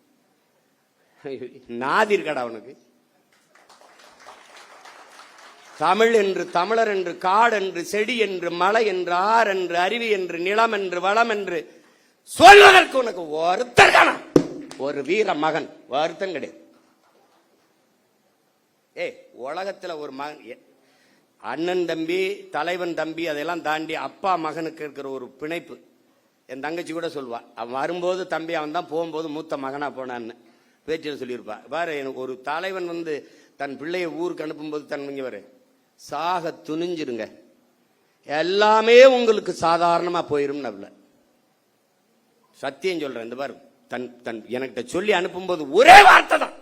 நாதிர்கடா உனக்கு. தமிழ் என்று, தமிழர் என்று, காடு என்று, செடி என்று, மலை என்று, ஆறு என்று, அருவி என்று, நிலம் என்று, வளம் என்று சொல்வதற்கு உனக்கு ஒருத்தர் காண, ஒரு வீர மகன் ஒருத்தன் கிடையாது. உலகத்துல ஒரு மகன், அண்ணன் தம்பி, தலைவன் தம்பி, அதெல்லாம் தாண்டி அப்பா மகனுக்கு இருக்கிற ஒரு பிணைப்பு. என் தங்கச்சி கூட சொல்வா, அவன் வரும்போது தம்பி அவன் தான், போகும்போது மூத்த மகனா போனான்னு பேச்சில் சொல்லியிருப்பா. பாரு, எனக்கு ஒரு தலைவன் தன் பிள்ளைய ஊருக்கு அனுப்பும்போது தன் இங்க வரு, சாக துணிஞ்சிருங்க, எல்லாமே உங்களுக்கு சாதாரணமா போயிரும். சத்தியம் சொல்றேன். இந்த பாரு, தன் என்கிட்ட சொல்லி அனுப்பும்போது ஒரே வார்த்தை தான்,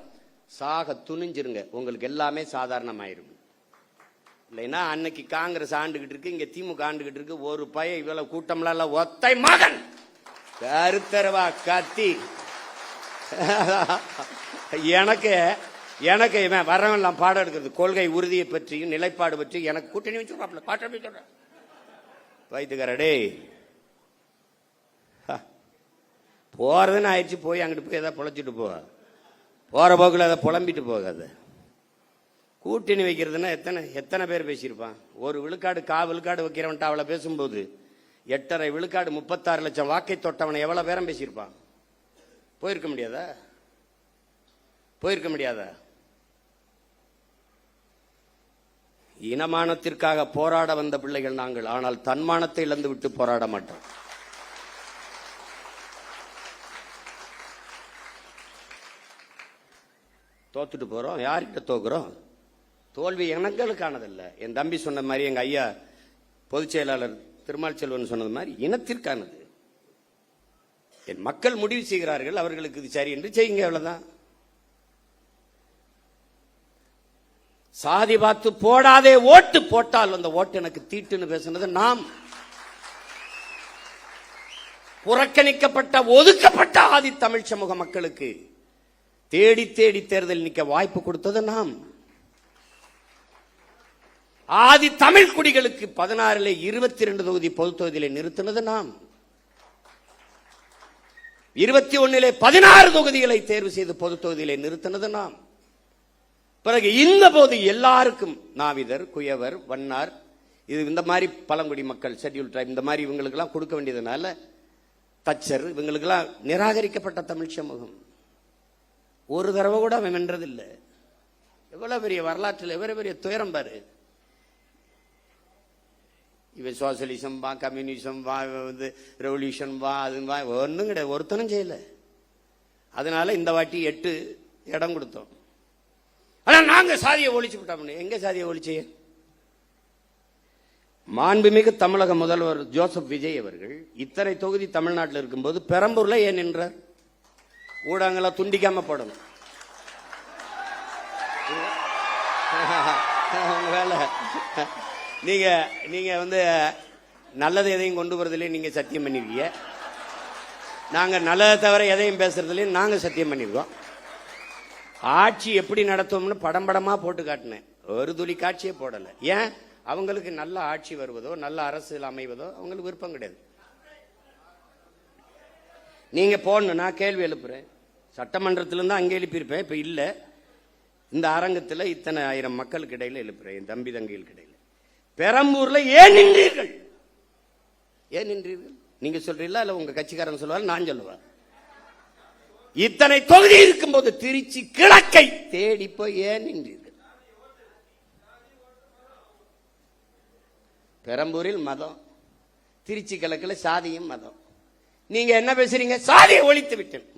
சாக துணிஞ்சிருங்க, உங்களுக்கு எல்லாமே சாதாரணமாயிரும். இல்லைன்னா அன்னைக்கு காங்கிரஸ் ஆண்டுகிட்டு இருக்கு, இங்க திமுக ஆண்டுகிட்டு இருக்கு, ஒரு பய இவ்வளவு கூட்டம்லாம் இல்ல, ஒத்தை மகன் கருத்தரவா கத்தி எனக்கு இவன் வரவெல்லாம் பாடம் எடுக்கிறது, கொள்கை உறுதியை பற்றியும் நிலைப்பாடு பற்றியும் எனக்கு கூட்டணி வச்சு பாட்டு சொல்ற வைத்துக்காரடே போறதுன்னு ஆயிடுச்சு. போய் அங்கிட்டு போய் ஏதாவது பொழைச்சிட்டு போக, போற போக்குல அதை புலம்பிட்டு போகாத. கூட்டணி வைக்கிறதுனா எத்தனை பேர் பேசியிருப்பான்? ஒரு விழுக்காடு விழுக்காடு வைக்கிறவன்ட்ட அவளை பேசும்போது 8.5 விழுக்காடு 36 லட்சம் வாக்கை தொட்டவனை எவ்வளவு பேரம் பேசியிருப்பான்? போயிருக்க முடியாதா? போயிருக்க முடியாதா? இனமானத்திற்காக போராட வந்த பிள்ளைகள் நாங்கள், ஆனால் தன்மானத்தை இழந்து விட்டு போராட மாட்டோம். தோத்துட்டு போறோம், யார்கிட்ட தோக்குறோம்? தோல்வி எங்களுக்கானதல்ல. என் தம்பி சொன்ன மாதிரி, எங்க ஐயா பொதுச் செயலாளர் திருமால் செல்வன் சொன்னது மாதிரி, இனத்திற்கானது. என் மக்கள் முடிவு செய்கிறார்கள், அவர்களுக்கு இது சரி என்று செய்யுங்க, அவ்வளவுதான். சாதி பார்த்து போடாதே ஓட்டு, போட்டால் அந்த ஓட்டு எனக்கு தீட்டுன்னு பேசுனது நாம். புறக்கணிக்கப்பட்ட ஒதுக்கப்பட்ட ஆதி தமிழ் சமூக மக்களுக்கு தேடி தேடி தேர்தல் நிக்க வாய்ப்பு கொடுத்தது நாம். ஆதி தமிழ் குடிகளுக்கு 16 22 தொகுதி பொது தொகுதியிலே நிறுத்தினது நாம். 21 16 தொகுதிகளை தேர்வு செய்து பொது தொகுதியிலே நிறுத்தினது நாம். பிறகு இந்த போது எல்லாருக்கும் நாவிதர், குயவர், வண்ணார், இது இந்த மாதிரி பழங்குடி மக்கள், ஷெட்யூல் ட்ரைப், இந்த மாதிரி இவங்களுக்கு எல்லாம் கொடுக்க வேண்டியதுனால, தச்சர், இவங்களுக்கு எல்லாம் நிராகரிக்கப்பட்ட தமிழ் சமூகம் ஒரு தடவை கூட அவன் வென்றதில்லை. எவ்வளவு பெரிய வரலாற்றில் எவ்வளவு பெரிய துயரம் பாரு. இவன் சோசியலிசம் வா, கம்யூனிசம் வா, ரெவல்யூஷன் வா, அது வா, ஒன்றும் கிடையாது, ஒருத்தனும் செய்யல. அதனால இந்த வாட்டி 8 இடம் கொடுத்தோம். ஆனா நாங்க சாதியை ஒழிச்சு விட்டோம். எங்க சாதியை ஒழிச்சு? மாண்புமிகு தமிழக முதல்வர் ஜோசப் விஜய் அவர்கள் இத்தனை தொகுதி தமிழ்நாட்டில் இருக்கும்போது பெரம்பூர்ல ஏன் நின்றார்? ஊடகங்களை துண்டிக்காம போடணும். நீங்க நல்லது எதையும் கொண்டு வரதுலயும் நீங்க சத்தியம் பண்ணிருக்கீங்க. நாங்க நல்லதை தவிர எதையும் பேசுறதுலயும் நாங்க சத்தியம் பண்ணிருக்கோம். ஆட்சி எப்படி நடத்துவோம்னு படம் படமா போட்டு காட்டினேன், ஒரு துளி காட்சியே போடல. ஏன்? அவங்களுக்கு நல்ல ஆட்சி வருவதோ நல்ல அரசியல் அமைவதோ அவங்களுக்கு விருப்பம் கிடையாது. நீங்க போடணும், நான் கேள்வி எழுப்புறேன். சட்டமன்றத்திலிருந்து அங்கே எழுப்பியிருப்பேன், இப்ப இல்ல, இந்த அரங்கத்தில் இத்தனை ஆயிரம் மக்களுக்கு இடையில எழுப்புறேன், என் தம்பி தங்கைகளுக்கு இடையில. பெரம்பூர்ல ஏன் நின்றீர்கள்? ஏன் நின்றீர்கள்? நீங்க சொல்றீங்களா இல்ல உங்க கட்சிக்காரன் சொல்லுவாரு, நான் சொல்லுவேன். இத்தனை தொகுதி இருக்கும்போது திருச்சி கிழக்கை தேடி போய் ஏன் நின்றீர்கள்? பெரம்பூரில் மதம், திருச்சி கிழக்குல சாதியும் மதம். நீங்க என்ன பேசுறீங்க? சாதியை ஒழித்து விட்டேன்.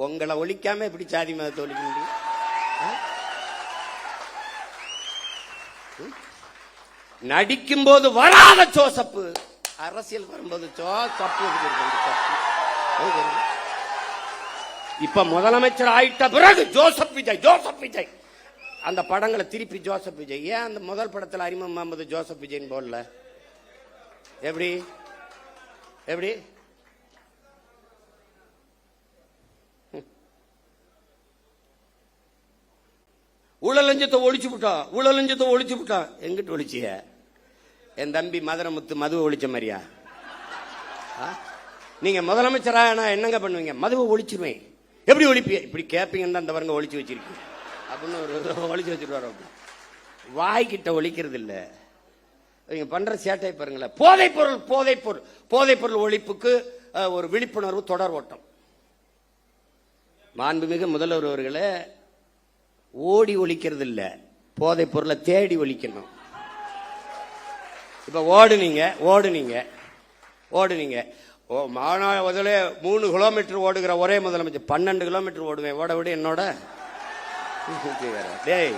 உங்களை ஒழிக்காம எப்படி சாதி மதத்தை ஒழிக்க முடியும்? நடிக்கும் போது வராத ஜோசப்பு, அரசியல் வரும்போது ஜோசப்பு. இப்ப முதலமைச்சர் ஆயிட்ட பிறகு ஜோசப் விஜய் அந்த படங்களை திருப்பி ஜோசப் விஜய். ஏன் அந்த முதல் படத்தில் அறிமுகம் முகமது ஜோசப் விஜய் போடல? எப்படி எப்படி ஊழலஞ்சத்தை ஒழிச்சு விட்டான். எங்கிட்டு ஒழிச்சிய? என் தம்பி மதுரமுத்து மதுவை ஒழிச்ச மாதிரியா? நீங்க முதலமைச்சரா நான் என்னங்க பண்ணுவீங்க? மதுவை ஒழிச்சுருவேன். எப்படி ஒழிப்பிய? இப்படி கேப்பீங்கன்னு அந்த பாருங்க ஒழிச்சு வச்சிருக்கீங்க அப்படின்னு ஒரு ஒழிச்சு வச்சிருவாரு. வாய்கிட்ட ஒழிக்கிறது இல்ல, நீங்க பண்ற சேட்டை பாருங்களேன். போதைப் பொருள் ஒழிப்புக்கு ஒரு விழிப்புணர்வு தொடர் ஓட்டம். மாண்புமிகு முதல்வர் அவர்களே, ஓடி ஒழிக்கிறது இல்ல, போதைப் பொருளை தேடி ஒழிக்கணும். இப்ப ஓடுனீங்க மாநாடு 3 கிலோமீட்டர் ஓடுகிற ஒரே முதலமைச்சர் 12 கிலோமீட்டர் ஓடுவேன். ஓட விட என்னோட டேய்,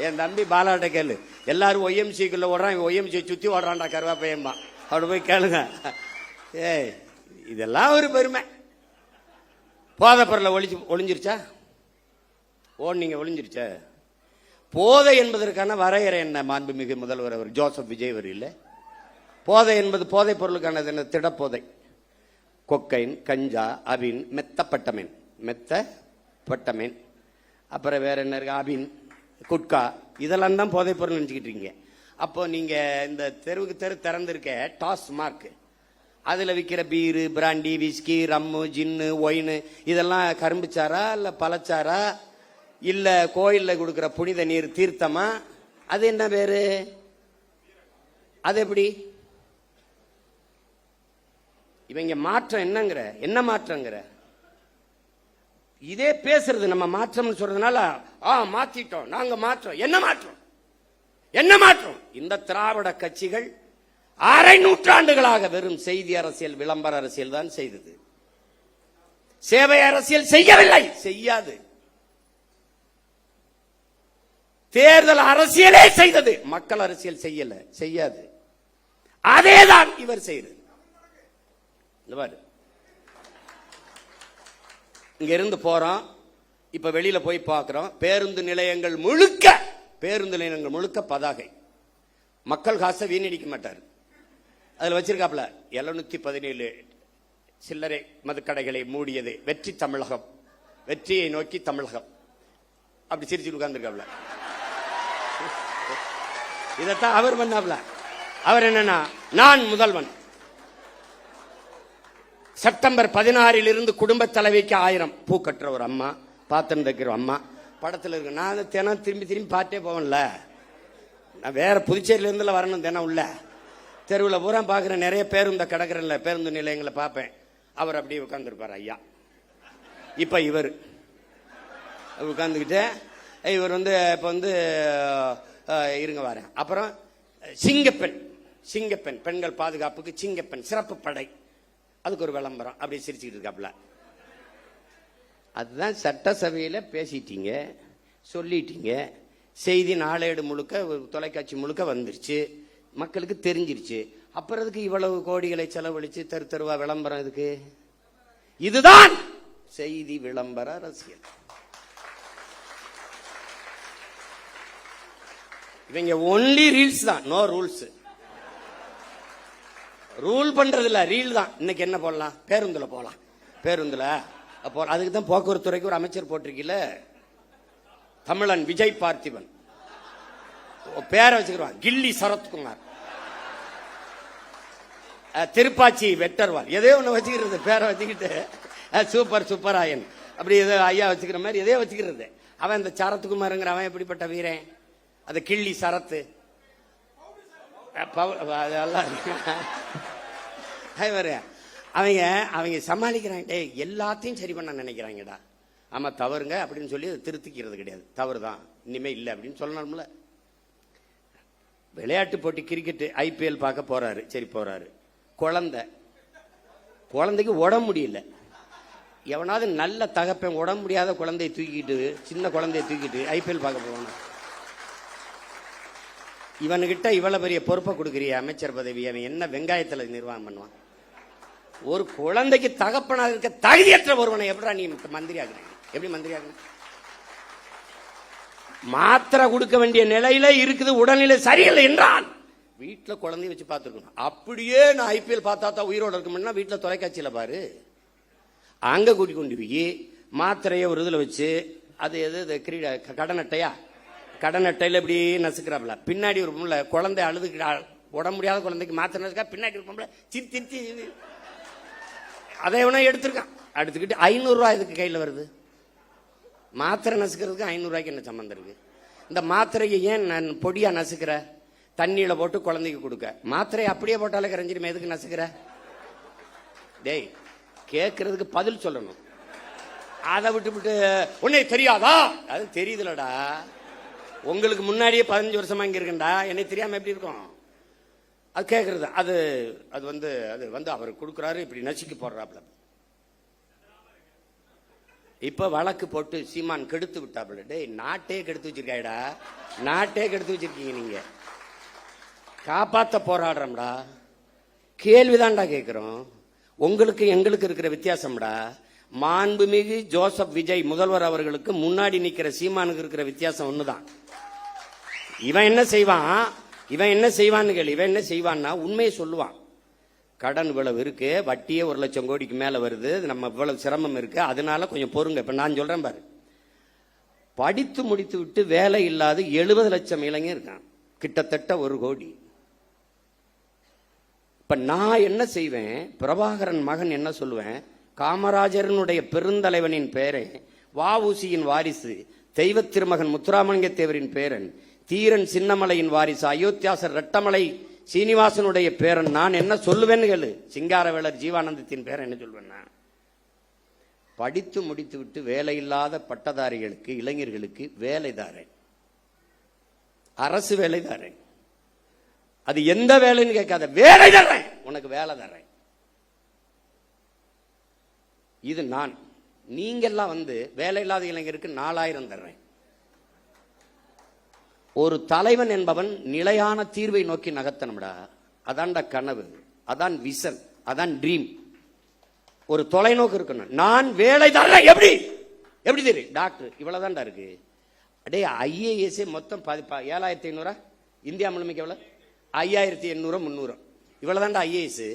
என் தம்பி பாலாட்ட கேளு. எல்லாரும் ஒய்எம்சிக்குள்ள ஓடுறான், ஒய்எம்சி சுத்தி ஓடுறான்டா கருவா பையன்பா. அப்படி போய் கேளுங்க. ஏய், இதெல்லாம் ஒரு பெருமை. போதைப்பொருளை ஒளிஞ்சிருச்சா? நீங்க ஒளிஞ்சிருச்சா? போதை என்பதற்கான வரையறை என்ன? மாண்புமிகு முதல்வர் அவர் ஜோசப் விஜய் அவர் இல்லை. போதை என்பது போதைப் பொருளுக்கான திடப்போதை. கொக்கைன், கஞ்சா, அபின், மெத்தப்பட்டமேன், அப்புறம் வேற என்ன இருக்கு? அபின், குட்கா, இதெல்லாம் தான் போதைப் பொருள் நினைச்சுக்கிட்டு இருக்கீங்க. அப்போ நீங்க இந்த தெருவுக்கு திறந்திருக்க டாஸ்மார்க், அதுல விற்கிற பீரு, பிராண்டி, விஸ்கி, ரம்மு, ஜின்னு, ஒயின், இதெல்லாம் கரும்புச்சாரா இல்ல பழச்சாரா இல்ல கோயில்ல கொடுக்கிற புனித நீர் தீர்த்தமா? அது என்ன பேரு? அது எப்படி? இவங்க மாற்றம் என்னங்கிற? என்ன மாற்றங்கிற? இதே பேசுறது நம்ம மாற்றம் சொல்றதுனால மாத்திட்டோம், நாங்க மாற்றம். என்ன மாற்றம்? என்ன மாற்றம்? இந்த திராவிட கட்சிகள் அரை நூற்றாண்டுகளாக வெறும் செய்தி அரசியல், விளம்பர அரசியல் தான் செய்தது. சேவை அரசியல் செய்யவில்லை, செய்யாது. தேர்தல் அரசியலே செய்தது, மக்கள் அரசியல் செய்யல, செய்யாது. அதேதான் இவர் செய்யறது. இங்க இருந்து போறோம், இப்ப வெளியில போய் பார்க்கிறோம், பேருந்து நிலையங்கள் முழுக்க பதாகை. மக்கள் காசை வீணடிக்க மாட்டார். அதுல வச்சிருக்காப்ல 717 சில்லறை மதுக்கடைகளை மூடியது வெற்றி தமிழகம், வெற்றியை நோக்கி தமிழகம். அப்படி சிரிச்சு உட்கார்ந்துருக்காப்ல. இதத்தான் அவர் பண்ணாப்ல. அவர் என்னன்னா, நான் முதல்வன். செப்டம்பர் 16 இருந்து குடும்ப தலைவிக்கு 1000 பூ கட்டுற ஒரு அம்மா, பாத்திரம் தைக்கிற அம்மா படத்தில் இருக்கு. நான் தினம் திரும்பி பார்த்தே போவேன்ல. நான் வேற புதுச்சேரியில இருந்துல வரணும், தினம் உள்ள தெருவில் பூரா பார்க்குறேன். நிறைய பேருந்து கிடக்குறேன்ல, பேருந்து நிலையங்களை பார்ப்பேன். அவர் அப்படியே உட்கார்ந்துருப்பார் ஐயா. இப்ப இவர் உட்கார்ந்துக்கிட்டு இவர் இப்ப இருங்க வரேன். அப்புறம் சிங்கப்பெண் பெண்கள் பாதுகாப்புக்கு சிங்கப்பெண் சிறப்பு படை, அதுக்கு ஒரு விளம்பரம். அப்படி சிரிச்சுக்கிட்டு இருக்காப்ல. அதுதான் சட்டசபையில பேசிட்டீங்க, சொல்லிட்டீங்க. செய்தி நாளேடு முழுக்க, தொலைக்காட்சி முழுக்க வந்துருச்சு, மக்களுக்கு தெரிஞ்சிருச்சு. அப்புறம் அதுக்கு இவ்வளவு கோடிகளை செலவழிச்சு தெருவா விளம்பரம் இதுக்கு? இதுதான் செய்தி விளம்பர அரசியல். இவங்க ஒன்லி ரீல்ஸ் தான், நோ ரூல்ஸ். ரூல் பண்றது இல்ல, ரீல் தான். இன்னைக்கு என்ன போடலாம்? பேருந்துல போலாம், பேருந்துல அதுக்கு தான் போக்குவரத்து துறைக்கு ஒரு அமைச்சர் போட்டிருக்கீல, தமிழன் விஜய் பார்த்திபன். பேரை வச்சுக்கிறான், கில்லி சரத்குமார், திருப்பாச்சி வெட்டர்வால், எதோ ஒண்ணு வச்சுக்கிறது, பேரை வச்சுக்கிட்டு சூப்பராயன் அப்படி ஏதோ ஐயா வச்சுக்கிற மாதிரி எதையோ வச்சுக்கிறது. அவன் இந்த சரத்குமாருங்கிற அவன் எப்படிப்பட்ட வீரன்? அது கிள்ளி சரத்து அவங்க சமாளிக்கிறாங்க. எல்லாத்தையும் சரி பண்ண நினைக்கிறாங்கடா. ஆமா தவறுங்க அப்படின்னு சொல்லி அதை திருத்திக்கிறது கிடையாது. தவறுதான், இனிமே இல்லை அப்படின்னு சொல்லணும்ல. விளையாட்டு போட்டி கிரிக்கெட் ஐபிஎல் பார்க்க போறாரு, சரி போறாரு. குழந்தைக்கு உடம்பு முடியல. எவனாவது நல்ல தகப்பன் உடம்பு முடியாத குழந்தையை தூக்கிட்டு, சின்ன குழந்தைய தூக்கிட்டு ஐபிஎல் பார்க்க போவானா? இவனுகிட்ட இவ்வளவு பெரிய பொறுப்பை கொடுக்குறிய அமைச்சர் பதவி, அவன் என்ன வெங்காயத்துல நிர்வாகம் பண்ணுவான்? ஒரு குழந்தைக்கு தகப்பனாக இருக்க தகுதியற்ற ஒருவனை எப்படா நீ மந்திரி ஆகுற? எப்படி மந்திரி ஆகுற? மாத்திரை கொடுக்க வேண்டிய நிலையில இருக்குது, உடல்நிலை சரியில்லை என்றால் வீட்டுல குழந்தைய வச்சு பார்த்துருக்கணும். அப்படியே நான் ஐபிஎல் பார்த்தா தான் உயிரோட இருக்கணும்னா வீட்டுல தொலைக்காட்சியில பாரு. அங்க கூட்டி கொண்டு போய் மாத்திரைய ஒரு இதுல வச்சு, அது எது கடன் அட்டையா, கடன் அட்டையில இப்படி நசுக்கிறாப்ல. பின்னாடி ஒரு பொம்பளை குழந்தை அழுது, உடம்பு முடியாத குழந்தைக்கு மாத்திரை நசுக்கா, பின்னாடி ஒரு பொம்பளை சிரிச்சு அதை எவனோ எடுத்திருக்கான். எடுத்துக்கிட்டு 500 ரூபாய் இதுக்கு கையில வருது. மாத்திரை நசுக்கிறதுக்கு 500 ரூபாய்க்கு என்ன சம்பந்தம் இருக்கு? இந்த மாத்திரையை ஏன் நான் பொடியா நசுக்கிற? தண்ணியில போட்டு குழந்தைக்கு கொடுக்க. மாத்திரையை அப்படியே போட்டாலே கரைஞ்சிருமே, எதுக்கு நசுக்கிற? டேய், கேட்கறதுக்கு பதில் சொல்லணும். அதை விட்டு உன்னை தெரியாதா? அது தெரியுதுலடா. உங்களுக்கு முன்னாடியே 15 வருஷமா இங்க இருக்கா, என்னை தெரியாம எப்படி இருக்கும்? அது கேட்கறது. அது அவர் கொடுக்குறாரு, இப்படி நசுக்கி போடுறாப்ல. இப்ப வழக்கு போட்டு சீமான் கெடுத்து விட்டாப்ல. டேய், நாட்டே கெடுத்து வச்சிருக்காடா, நாட்டே கெடுத்து வச்சிருக்கீங்க. நீங்க காப்பாத்த போராடுறோம்டா, கேள்விதான்டா கேட்கிறோம். உங்களுக்கு எங்களுக்கு இருக்கிற வித்தியாசம்டா, மாண்புமிகு ஜோசப் விஜய் முதல்வர் அவர்களுக்கு முன்னாடி நிக்கிற சீமானுக்கு இருக்கிற வித்தியாசம் ஒண்ணுதான். இவன் என்ன செய்வான், இவன் என்ன செய்வான்னு கேள்வி. இவன் என்ன செய்வான்னா உண்மையை சொல்லுவான். கடன் இவ்வளவு இருக்கு, வட்டியே 1 லட்சம் கோடிக்கு மேல வருது, நம்ம இவ்வளவு சிரமம் இருக்கு, அதனால கொஞ்சம் பொறுங்க. இப்ப நான் சொல்றேன் பாரு, படித்து முடித்து விட்டு வேலை இல்லாத 70 லட்சம் இளைஞர் இருக்கான், கிட்டத்தட்ட 1 கோடி. இப்ப நான் என்ன செய்வேன், பிரபாகரன் மகன் என்ன சொல்லுவேன், காமராஜரனுடைய பெருந்தலைவனின் பேரை, வஉசியின் வாரிசு, தெய்வ திருமகன் முத்துராமலிங்க தேவரின் பேரன், தீரன் சின்னமலையின் வாரிசு, அயோத்தியாசர் ரெட்டமலை சீனிவாசனுடைய பேரன், நான் என்ன சொல்லுவேன்னு கேளு. சிங்காரவேலர் ஜீவானந்தத்தின் பேரன் என்ன சொல்வேன்னா, படித்து முடித்து விட்டு வேலை இல்லாத பட்டதாரிகளுக்கு, இளைஞர்களுக்கு வேலை தாரேன், அரசு வேலை தாரேன். அது எந்த வேலைன்னு கேட்காத, வேலை தர்றேன், உனக்கு வேலை தர்றேன். இது நான். நீங்கெல்லாம் வேலை இல்லாத இளைஞருக்கு 4000 தர்றேன். ஒரு தலைவன் என்பவன் நிலையான தீர்வை நோக்கி நகர்த்தணும்டா. அதான்டா கனவு, அதான் விஷன், அதான் ட்ரீம். ஒரு தொலைநோக்கு இருக்கணும். நான் வேலை தர்றேன். எப்படி எப்படி தெரியும்? டாக்டர் இவ்வளவுதான்டா இருக்கு. அடே ஐஏஎஸ் மொத்தம் 7500 இந்தியா முழுமைக்கு எவ்வளவு? 5800 300 இவ்வளவுதான்டா ஐஏஎஸ்.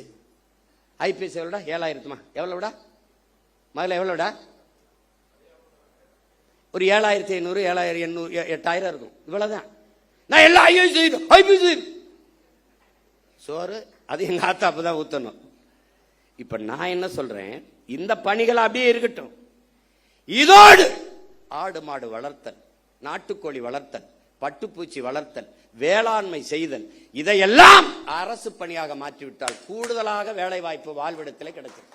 ஐபிஎஸ் எவ்வளோடா? 7000 எவ்வளவுடா? முதல்ல எவ்வளவுடா? ஒரு 7500 7800 8000 இருக்கும். இவ்வளவுதான். நான் எல்லா ஐஏஎஸ் ஐபிஎஸ் சோறு அது எங்க ஆத்தாப்பு தான் ஊத்தணும். இப்ப நான் என்ன சொல்றேன், இந்த பணிகள் அப்படியே இருக்கட்டும். இதோடு ஆடு மாடு வளர்த்தல், நாட்டுக்கோழி வளர்த்தல், பட்டுப்பூச்சி வளர்த்தல், வேளாண்மை செய்தல், இதையெல்லாம் அரசு பணியாக மாற்றிவிட்டால் கூடுதலாக வேலை வாய்ப்பு வாழ்விடத்தில் கிடைக்கும்.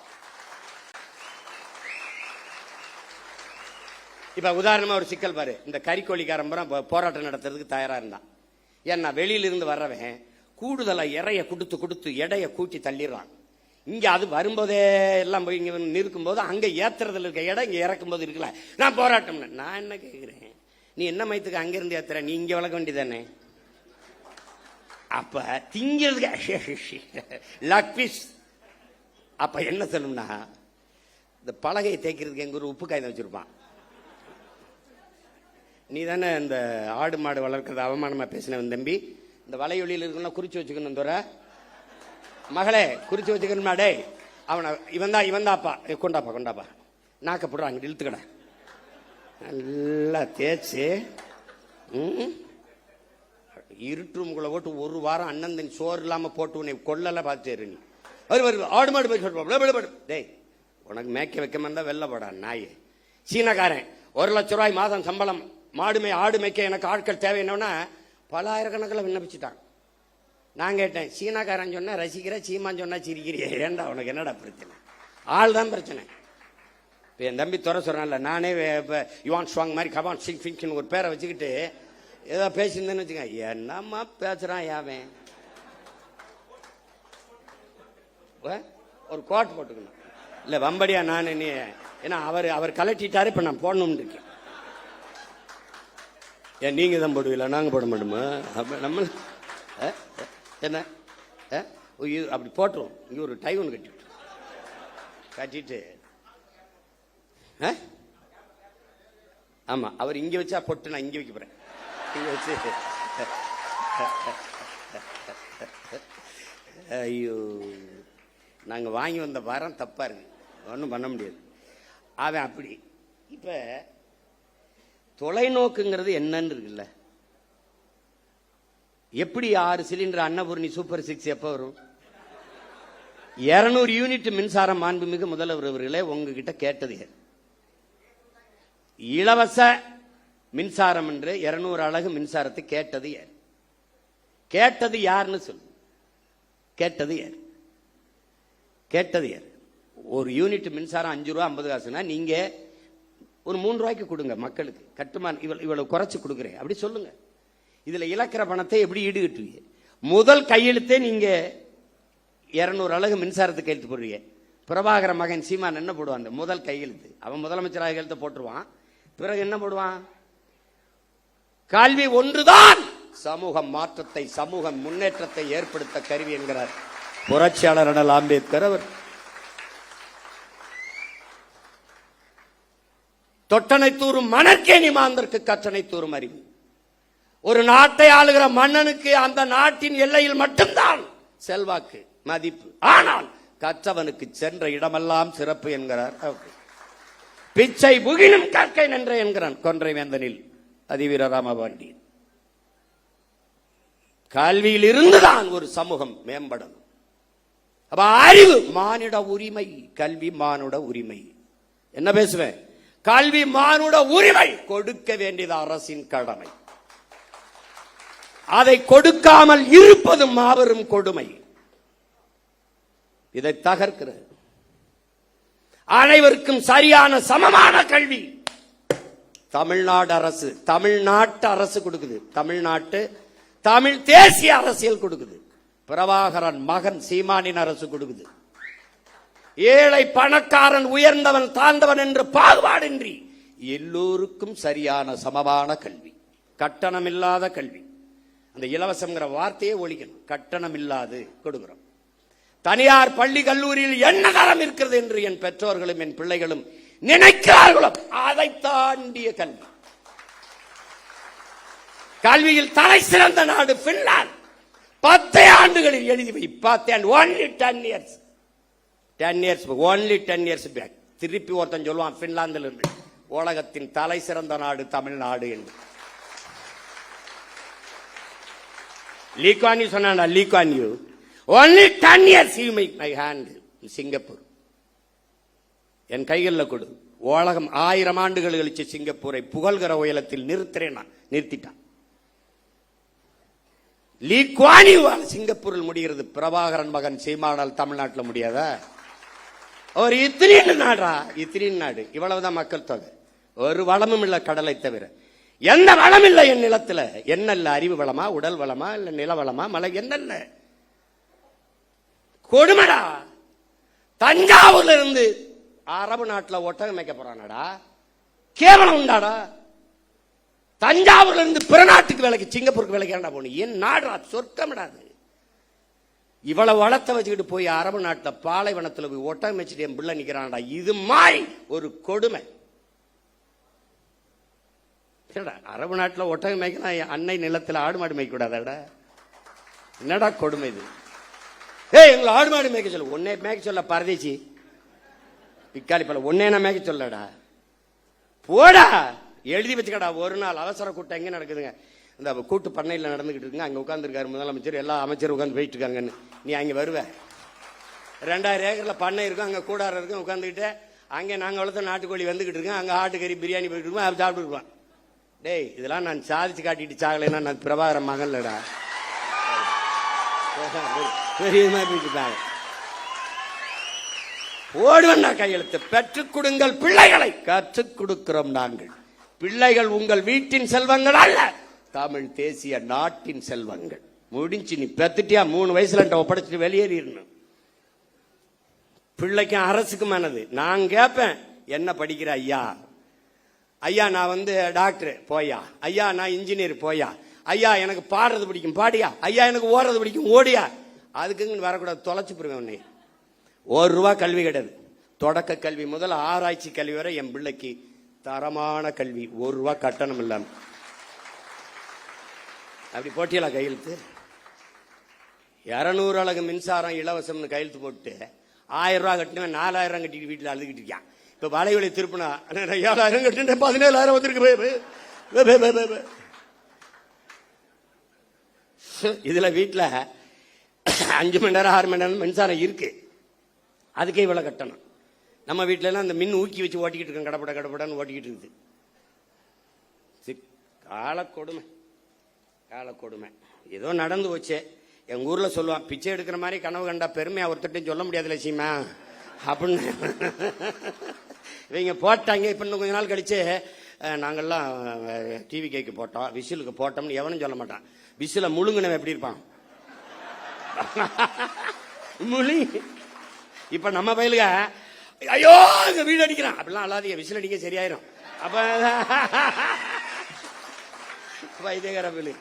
இப்ப உதாரணமா ஒரு சிக்கல் பாரு. இந்த கறிக்கோழிக்காரன் போராட்டம் நடத்துறதுக்கு தயாரா இருந்தான். ஏன்னா வெளியிலிருந்து வர்றவன் கூடுதலா இறைய கொடுத்து கொடுத்து எடைய கூட்டி தள்ளிடுறான். இங்க அது வரும்போதே எல்லாம் போய் இங்க நிற்கும் போது அங்க ஏத்துறதுல இருக்க இடம் இங்க இறக்கும் போது இருக்கல. நான் போராட்டம். நான் என்ன கேட்கிறேன், நீ என்ன மயத்துக்கு அங்க இருந்து ஏத்துற, நீ இங்க வளர்க்க வேண்டியதானே? அப்ப திங்கிறதுக்கு லக் பீஸ். அப்ப என்ன சொல்லணும்னா, இந்த பலகையை தேய்க்கிறதுக்கு எங்க ஒரு உப்பு காய்தான் வச்சிருப்பான். நீ தானே இந்த ஆடு மாடு வளர்க்கறது அவமானமா பேசினவன் தம்பி. இந்த வலையொலியில் இருக்குன்னா குறிச்சு வச்சுக்கணும். தோற மகளே குறிச்சு வச்சுக்கணுமா? டே அவனை இவன் தான் அப்பா, கொண்டாப்பா நாக்கப்படுற அங்கிட்டு இழுத்துக்கடா நல்லா தேய்ச்சி இருட்டுக்குள்ள போட்டு 1 வாரம் அண்ணன் சோறு இல்லாம போட்டு உன்னை கொள்ளல பார்த்துரு. நீ ஆடு மாடு போய் சொல்லுவான். டேய் உனக்கு மேய்க்க வைக்க மாட்டா வெள்ள போடா நாயே. சீனக்காரன் 1 லட்சம் ரூபாய் மாதம் சம்பளம், ஆடு மேய்க்க எனக்கு ஆட்கள் தேவை. என்னன்னா பல ஆயிரக்கணக்கில் விண்ணப்பிச்சுட்டான். நான் கேட்டேன், சீனாக்காரன் சொன்னா ரசிக்கிற, சீமான் சொன்னா சிரிக்கிறிய, ஏண்டா உனக்கு என்னடா பிரச்சனை? ஆள் தான் பிரச்சனை. இப்போ என் தம்பி துறை சொல்றான்ல, நானே யுவான் ஸ்வாங் மாதிரி கபான் சிங் ஃபிங்னு ஒரு பேரை வச்சுக்கிட்டு ஏதோ பேசியிருந்தேன்னு வச்சுக்கேன். என்னம்மா பேசுறான் யாவன்? ஒரு கோட் போட்டுக்கணும். இல்லை வம்படியா நான் நீ, ஏன்னா அவர் கலட்டிட்டாரு, இப்போ நான் போடணும்னு இருக்கேன். ஏன் நீங்க தான் போடுவீங்களா? நாங்க போட மாட்டோமா? நம்ம என்ன அப்படி போட்டுருவோம். இங்க ஒரு டை ஒன்று கட்டிட்டு ஆமா, அவர் இங்க வச்சா பொட்டு, நான் இங்க வைக்க போறேன். இங்க வச்சு ஐயோ, நாங்க வாங்கி வந்த வாரம் தப்பா இருக்கு, ஒன்றும் பண்ண முடியாது. அவன் அப்படி. இப்ப தொலைநோக்குங்கிறது என்னன்னு இருக்குல்ல. எப்படி 6 சிலிண்டர் அன்னபூர்ணி சூப்பர் 6 எப்ப வரும்? 200 யூனிட் மின்சாரம் மாண்புமிகு முதல்வர் அவர்களே உங்ககிட்ட கேட்டது. இலவச மின்சாரம் என்று 200 அலகு மின்சாரத்தை கேட்டது யார்? கேட்டது யாருன்னு சொல்லு. கேட்டது யார்? கேட்டது யார்? ஒரு யூனிட் மின்சாரம் 5 ரூபா 50 காசுனா நீங்க ஒரு 3 ரூபாய்க்கு கொடுங்க மக்களுக்கு. கட்டுமான இவ்வளவு குறைச்சு கொடுக்குறேன் அப்படி சொல்லுங்க. இதுல இழக்கிற பணத்தை எப்படி ஈடுகட்டுவீங்க? முதல் கையெழுத்தே நீங்க 200 அலகு மின்சாரத்துக்கு கையெழுத்து போடுவீங்க. பிரபாகர மகன் சீமான் என்ன போடுவான்? முதல் கையெழுத்து அவன் முதலமைச்சராக கையெழுத்து போட்டுருவான். பிறகு என்ன போடுவான்? கல்வி ஒன்றுதான் சமூக மாற்றத்தை, சமூக முன்னேற்றத்தை ஏற்படுத்த கருவி என்கிறார் புரட்சியாளர் அண்ணல் அம்பேத்கர் அவர். தொட்டனை தூரும் மணற்கேணி மாந்தருக்கு கற்றனை தூரும் அறிவு. ஒரு நாட்டை ஆளுகிற மன்னனுக்கு அந்த நாட்டின் எல்லையில் மட்டும்தான் செல்வாக்கு, மதிப்பு. ஆனால் கற்றவனுக்கு சென்ற இடமெல்லாம் சிறப்பு என்கிறார். பிச்சை புகினும் கற்கை நின்ற என்கிறான் கொன்றை வேந்தனில் அதிவீர ராமபாண்டியன். கல்வியில் இருந்துதான் ஒரு சமூகம் மேம்படும். அப்ப அறிவு மானிட உரிமை, கல்வி மானுட உரிமை. என்ன பேசுவேன்? கல்வி மானுட உரிமை, கொடுக்க வேண்டியது அரசின் கடமை. அதை கொடுக்காமல் இருப்பது மாபெரும் கொடுமை. இதை தகர்க்கிற அனைவருக்கும் சரியான சமமான கல்வி தமிழ்நாடு அரசு, தமிழ்நாட்டு அரசு கொடுக்குது. தமிழ் தேசிய அரசியல் கொடுக்குது. பிரபாகரன் மகன் சீமானின் அரசு கொடுக்குது. ஏழை பணக்காரன், உயர்ந்தவன் தாழ்ந்தவன் என்று பாகுபாடின்றி எல்லோருக்கும் சரியான சமமான கல்வி, கட்டணம் இல்லாத கல்வி. அந்த இலவசம்ங்கிற வார்த்தையே ஒழிக்கணும். கட்டணம் இல்லாது கொடுக்கிறோம். தனியார் பள்ளி கல்லூரியில் என்ன தரம் இருக்கிறது என்று என் பெற்றோர்களும் என் பிள்ளைகளும் நினைக்கிறார்களோ அதை தாண்டிய கல்வி. கல்வியில் தலை சிறந்த நாடு பின்லாந்து. 10 ஆண்டுகளில் எழுதி வை. 10 ஆண்டு, only 10 years. 10 years, only 10 years back. திருப்பி ஒருத்தன் சொல்லுவான் பின்லாந்தில் இருந்து, உலகத்தின் தலை சிறந்த நாடு தமிழ்நாடு என்று. லீக்வான் யூ சொன்னா, Lee Kuan you only 10 years you make my hand in Singapore. என் கைகளில் கொடு. உலகம் 1000 ஆண்டுகள் கழிச்சு சிங்கப்பூரை புகழ்கிற உயரத்தில் நிறுத்திட்டான். லீக்வான் யூ சிங்கப்பூரில் முடிகிறது. பிரபாகரன் மகன் சீமானால் தமிழ்நாட்டில் முடியாதா? ஒரு இத்திரின் நாடு. இவ்வளவுதான் மக்கள் தொகை. ஒரு வளமும் இல்ல கடலை தவிர. எந்த வளம் இல்லை என் நிலத்துல. என்ன இல்ல? அறிவு வளமா, உடல் வளமா, இல்ல நில வளமா, மலை என்ன? கொடுமடா. தஞ்சாவூர்ல இருந்து அரபு நாட்டுல ஒட்டகம் மேய்க்க போறானடா. கேவலம் உண்டாடா? தஞ்சாவூர்ல இருந்து பிற நாட்டுக்கு வேலைக்கு, சிங்கப்பூருக்கு வேலைக்கு ஏன்டா போன? என் நாடா, சொர்க்கமிடாது. இவ்வளவு வளத்தை வச்சுக்கிட்டு போய் அரபு நாட்டுல பாலைவனத்துல போய் ஒட்டகம் மேய்ச்சிட்டு என் பிள்ளை நிக்கிறான்டா. இது மாதிரி ஒரு கொடுமை. அரபு நாட்டுல ஒட்டகம் மேய்க்கலாம், அன்னை நிலத்துல ஆடு மாடு மேய்க்க கூடாதாடா? என்னடா கொடுமை இது? எங்களை ஆடு மாடு மேய்க்க சொல்ல, ஒன்னே மேய்க்க சொல்ல பரதேசி பிக்காளி பல, ஒன்னே நான் மேய்க்க சொல்லடா. போடா, எழுதி வச்சுக்கடா. ஒரு நாள் அவசர கூட்டம் எங்க நடக்குதுங்க? இந்த கூட்டு பண்ணையில் நடந்துகிட்டு இருக்குங்க. அங்க உட்காந்துருக்காரு முதலமைச்சர், எல்லா அமைச்சரும் உட்காந்து போயிட்டு இருக்காங்கன்னு. நீ அங்க வருவ. 2000 ஏக்கர்ல பண்ணை இருக்கும், அங்க கூடாரம் இருக்கும். உட்காந்துக்கிட்டு அங்கே நாங்க வளர்த்த நாட்டுக்கோழி வந்துகிட்டு இருக்கோம். அங்க ஆட்டுக்கறி பிரியாணி போயிட்டு இருக்கோம், அதை சாப்பிட்டு இருப்பான். டேய், இதெல்லாம் நான் சாதிச்சு காட்டிட்டு சாகலைன்னா நான் பிரபாகரன் மகன்லடா. ஓடுவண்ணா கையெழுத்து. பெற்றுக் கொடுங்கள் பிள்ளைகளை. கற்றுக் கொடுக்கிறோம் நாங்கள். பிள்ளைகள் உங்கள் வீட்டின் செல்வங்கள் அல்ல, தமிழ் தேசிய நாட்டின் செல்வங்கள். முடிஞ்சு. நீ பெத்துட்டியா 3 வயசுல ஒப்படைச்சிட்டு வெளியேறிடணும். பிள்ளைக்கும் அரசுக்குமானது. நான் கேட்பேன், என்ன படிக்கிற ஐயா? ஐயா நான் டாக்டர் போயா. ஐயா நான் இன்ஜினியர் போயா. ஐயா எனக்கு பாடுறது பிடிக்கும், பாடியா. ஐயா எனக்கு ஓடுறது பிடிக்கும், ஓடியா. அதுக்கு வரக்கூடாது, தொலைச்சு போடுவேன் உன்னை. ₹1 கல்வி கிடையாது. தொடக்க கல்வி முதல் ஆராய்ச்சி கல்வி வரை என் பிள்ளைக்கு தரமான கல்வி, ₹1 கட்டணம் இல்லாம. அப்படி போட்டியலா கையெழுத்து? 200 அலகு மின்சாரம் இலவசம்னு கையெழுத்து போட்டு 1000 ரூபாய் கட்டினவன் 4000 கட்டிட்டு வீட்டில் அழுதுகிட்டு இருக்கான். இப்ப வலைவலி திருப்பினா 7000 கட்டின 17000 வந்திருக்கு. இதுல வீட்டுல 5 மணி நேரம் 6 மணி நேரம் மின்சாரம் இருக்கு, அதுக்கே இவ்வளவு கட்டணும். நம்ம வீட்டுல எல்லாம் அந்த மின் ஊக்கி வச்சு ஓட்டிக்கிட்டு இருக்கோம், கடப்படன்னு ஓட்டிக்கிட்டு இருக்குது. காலக்கொடுமை ஏதோ நடந்து போச்சு. எங்க ஊர்ல சொல்லுவான், பிச்சை எடுக்கிற மாதிரி கனவு கண்டா பெருமையா ஒருத்தட்டையும் சொல்ல முடியாது லட்சியமா அப்படின்னு. இவங்க போட்டாங்க. இப்ப இன்னும் கொஞ்ச நாள் கழிச்சு நாங்கெல்லாம் டிவி கேக்கு போட்டோம், விசிலுக்கு போட்டோம்னு எவனும் சொல்ல மாட்டான். விசில முழுங்குனவன் எப்படி இருப்பான்? இப்ப நம்ம பயிலுக ஐயோ இங்க வீடு அடிக்கிறான் அப்படிலாம் அல்லாதீங்க, விசில் அடிக்க சரியாயிரும். அப்ப வைத்தியகார பயிலு